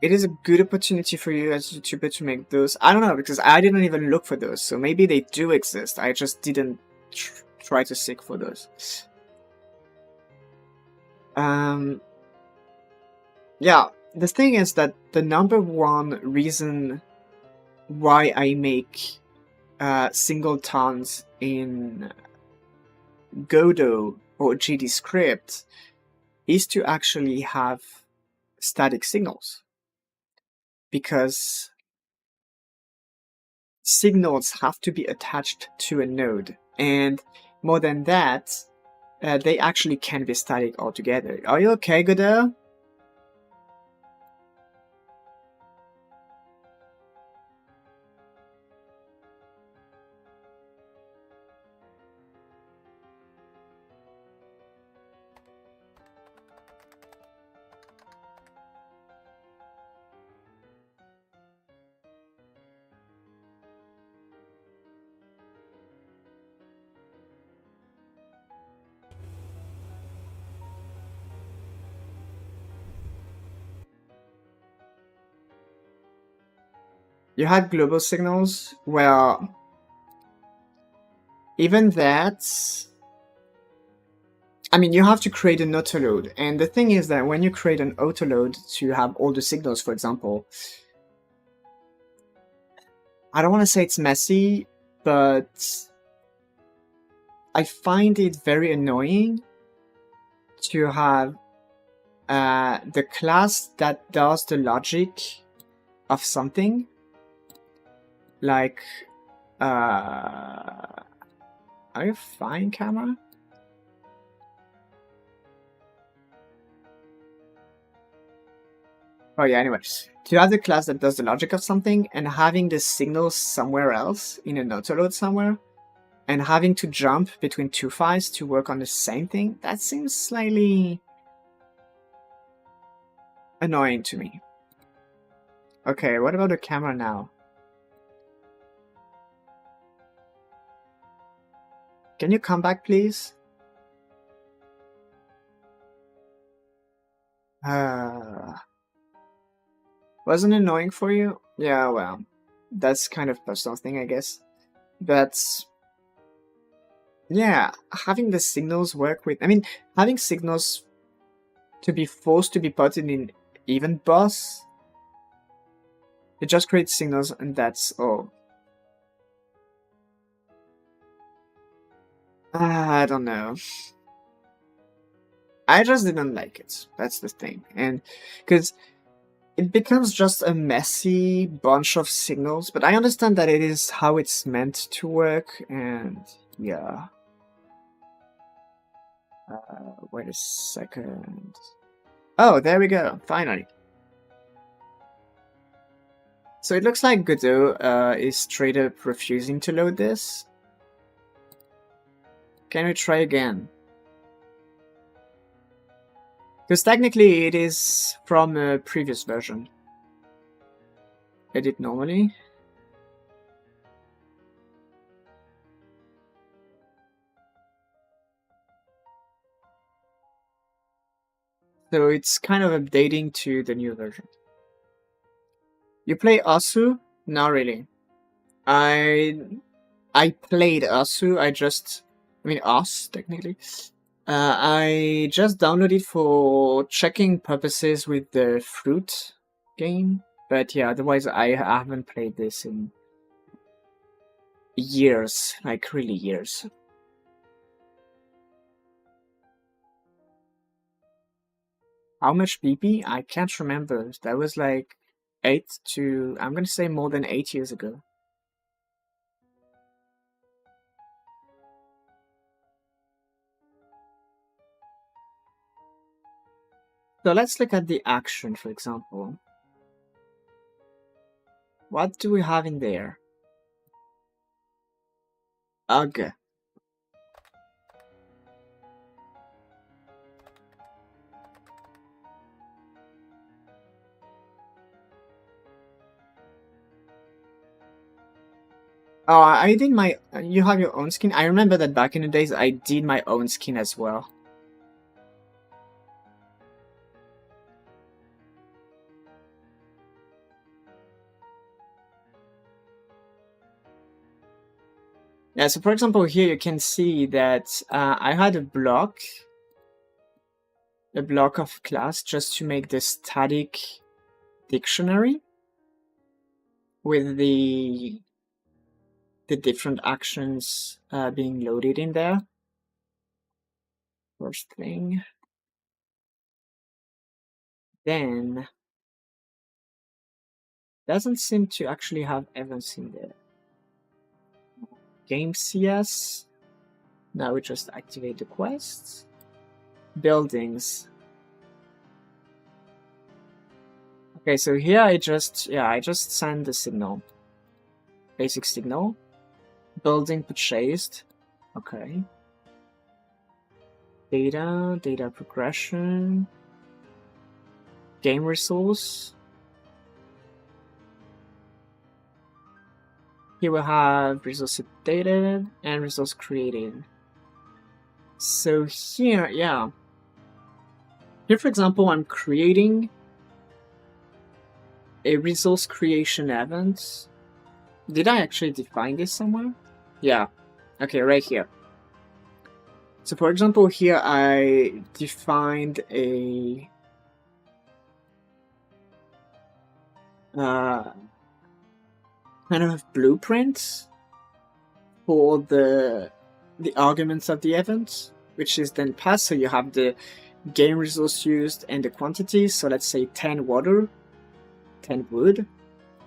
A: It is a good opportunity for you as a YouTuber to make those. I don't know, because I didn't even look for those, so maybe they do exist. I just didn't try to seek for those. Yeah, the thing is that the number one reason why I make singletons in Godot or gdscript is to actually have static signals, because signals have to be attached to a node, and more than that, they actually can be static altogether. Are you okay, Godot? You had global signals? Well, even that, I mean, you have to create an autoload, and the thing is that when you create an autoload to have all the signals, for example, I don't want to say it's messy, but I find it very annoying to have the class that does the logic of something, like, are you fine, camera? Oh yeah, anyway. To have the class that does the logic of something and having the signals somewhere else in an autoload somewhere, and having to jump between two files to work on the same thing, that seems slightly annoying to me. Okay, what about the camera now? Can you come back, please? Wasn't annoying for you? Yeah, well, that's kind of personal thing, I guess. But yeah, having the signals work with, I mean, having signals to be forced to be put in an even boss, it just creates signals and that's all. I don't know. I just didn't like it. That's the thing. And because it becomes just a messy bunch of signals, but I understand that it is how it's meant to work, and yeah. Wait a second. Oh, there we go, finally. So it looks like Godot is straight up refusing to load this. Can we try again? Because technically it is from a previous version. Edit normally. So it's kind of updating to the new version. You play Asu? Not really. I played Asu, I mean As, technically. I just downloaded for checking purposes with the Fruit game. But yeah, otherwise I haven't played this in years, like really years. How much BP? I can't remember. That was like I'm gonna say more than 8 years ago. So let's look at the action, for example. What do we have in there? Ugh. Oh, I did my... You have your own skin? I remember that back in the days I did my own skin as well. Yeah, so for example here you can see that I had a block of class just to make the static dictionary with the different actions being loaded in there. First thing. Then doesn't seem to actually have events in there. Game CS. Now we just activate the quests. Buildings. Okay, so here I just send the signal. Basic signal. Building purchased. Okay. Data progression. Game resource. Here we have resource updated and resource created. So here, yeah. Here, for example, I'm creating a resource creation event. Did I actually define this somewhere? Yeah. Okay, right here. So for example, here I defined a kind of blueprint for the arguments of the event, which is then passed. So you have the game resource used and the quantity. So let's say 10 water, 10 wood,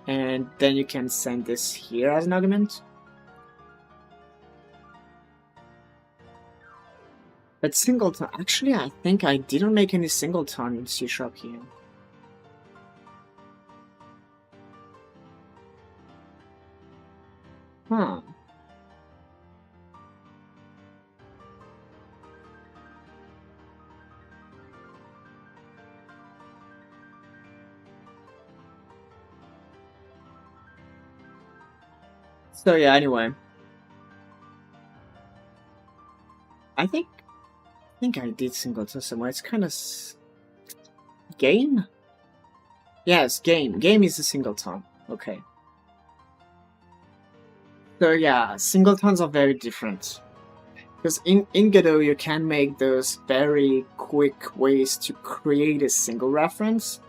A: and then you can send this here as an argument. But singleton, actually I think I didn't make any singleton in C# here. Huh. So yeah, anyway. I think I did singleton somewhere. It's kind of game? Yes, game. Game is a singleton. Okay. So yeah, singletons are very different. Because in Godot you can make those very quick ways to create a single reference.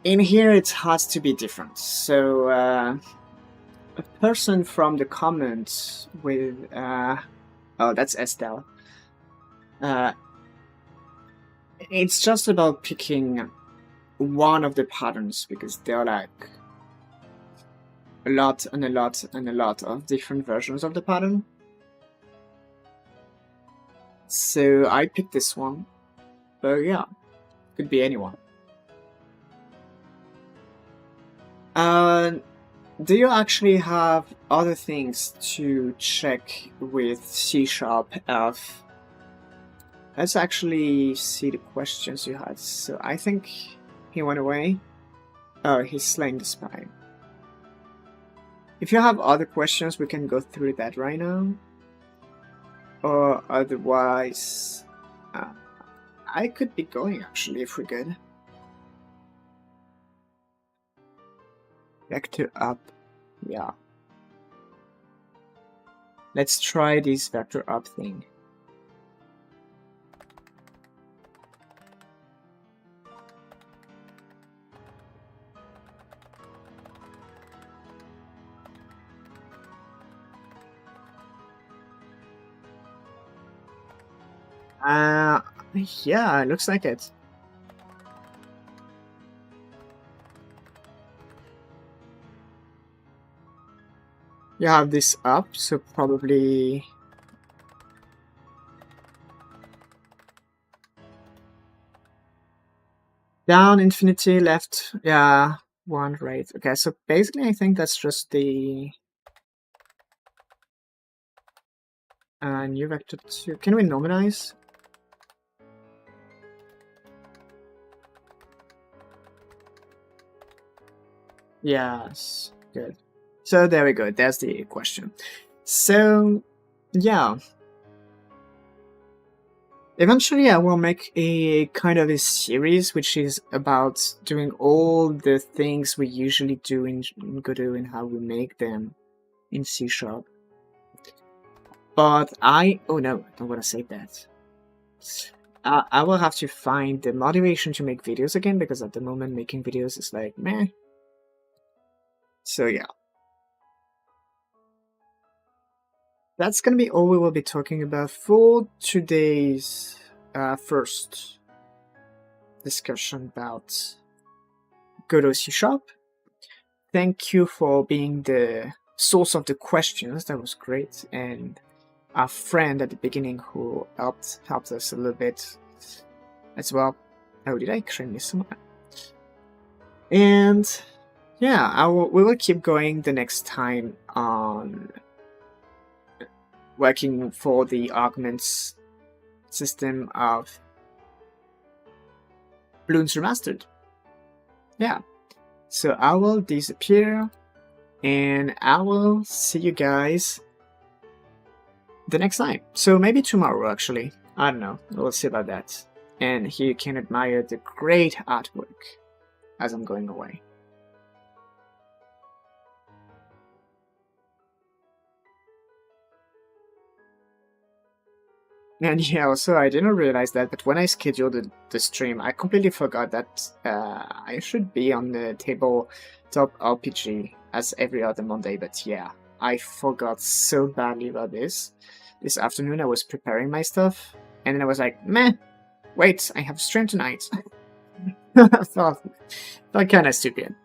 A: In here it has to be different. So a person from the comments with oh, that's Estelle. It's just about picking one of the patterns because there are like a lot and a lot and a lot of different versions of the pattern. So I picked this one, but yeah, could be anyone. Do you actually have other things to check with C#, F? Let's actually see the questions you had. So I think he went away. Oh, he's slaying the spy. If you have other questions, we can go through that right now. Or otherwise, I could be going actually if we're good. Vector up, yeah. Let's try this vector up thing. Yeah, it looks like it. You have this up, so probably... Down, infinity, left, yeah, 1, right. Okay, so basically I think that's just the new vector 2. Can we normalize? Yes, good. So there we go, there's the question. So, yeah. Eventually I will make a kind of a series which is about doing all the things we usually do in Godot and how we make them in C#. But oh no, I don't want to say that. I will have to find the motivation to make videos again, because at the moment making videos is like, meh. So yeah. That's gonna be all we will be talking about for today's first discussion about Godot C#. Thank you for being the source of the questions, that was great, and our friend at the beginning who helped us a little bit as well. Oh, did I actually miss someone? And yeah, we will keep going the next time on working for the arguments system of Bloons Remastered. Yeah, so I will disappear, and I will see you guys the next time. So maybe tomorrow, actually. I don't know. We'll see about that. And here you can admire the great artwork as I'm going away. And yeah, also I didn't realize that, but when I scheduled the stream, I completely forgot that I should be on the tabletop RPG as every other Monday, but yeah, I forgot so badly about this. This afternoon I was preparing my stuff, and then I was like, meh, wait, I have a stream tonight. I felt kind of stupid.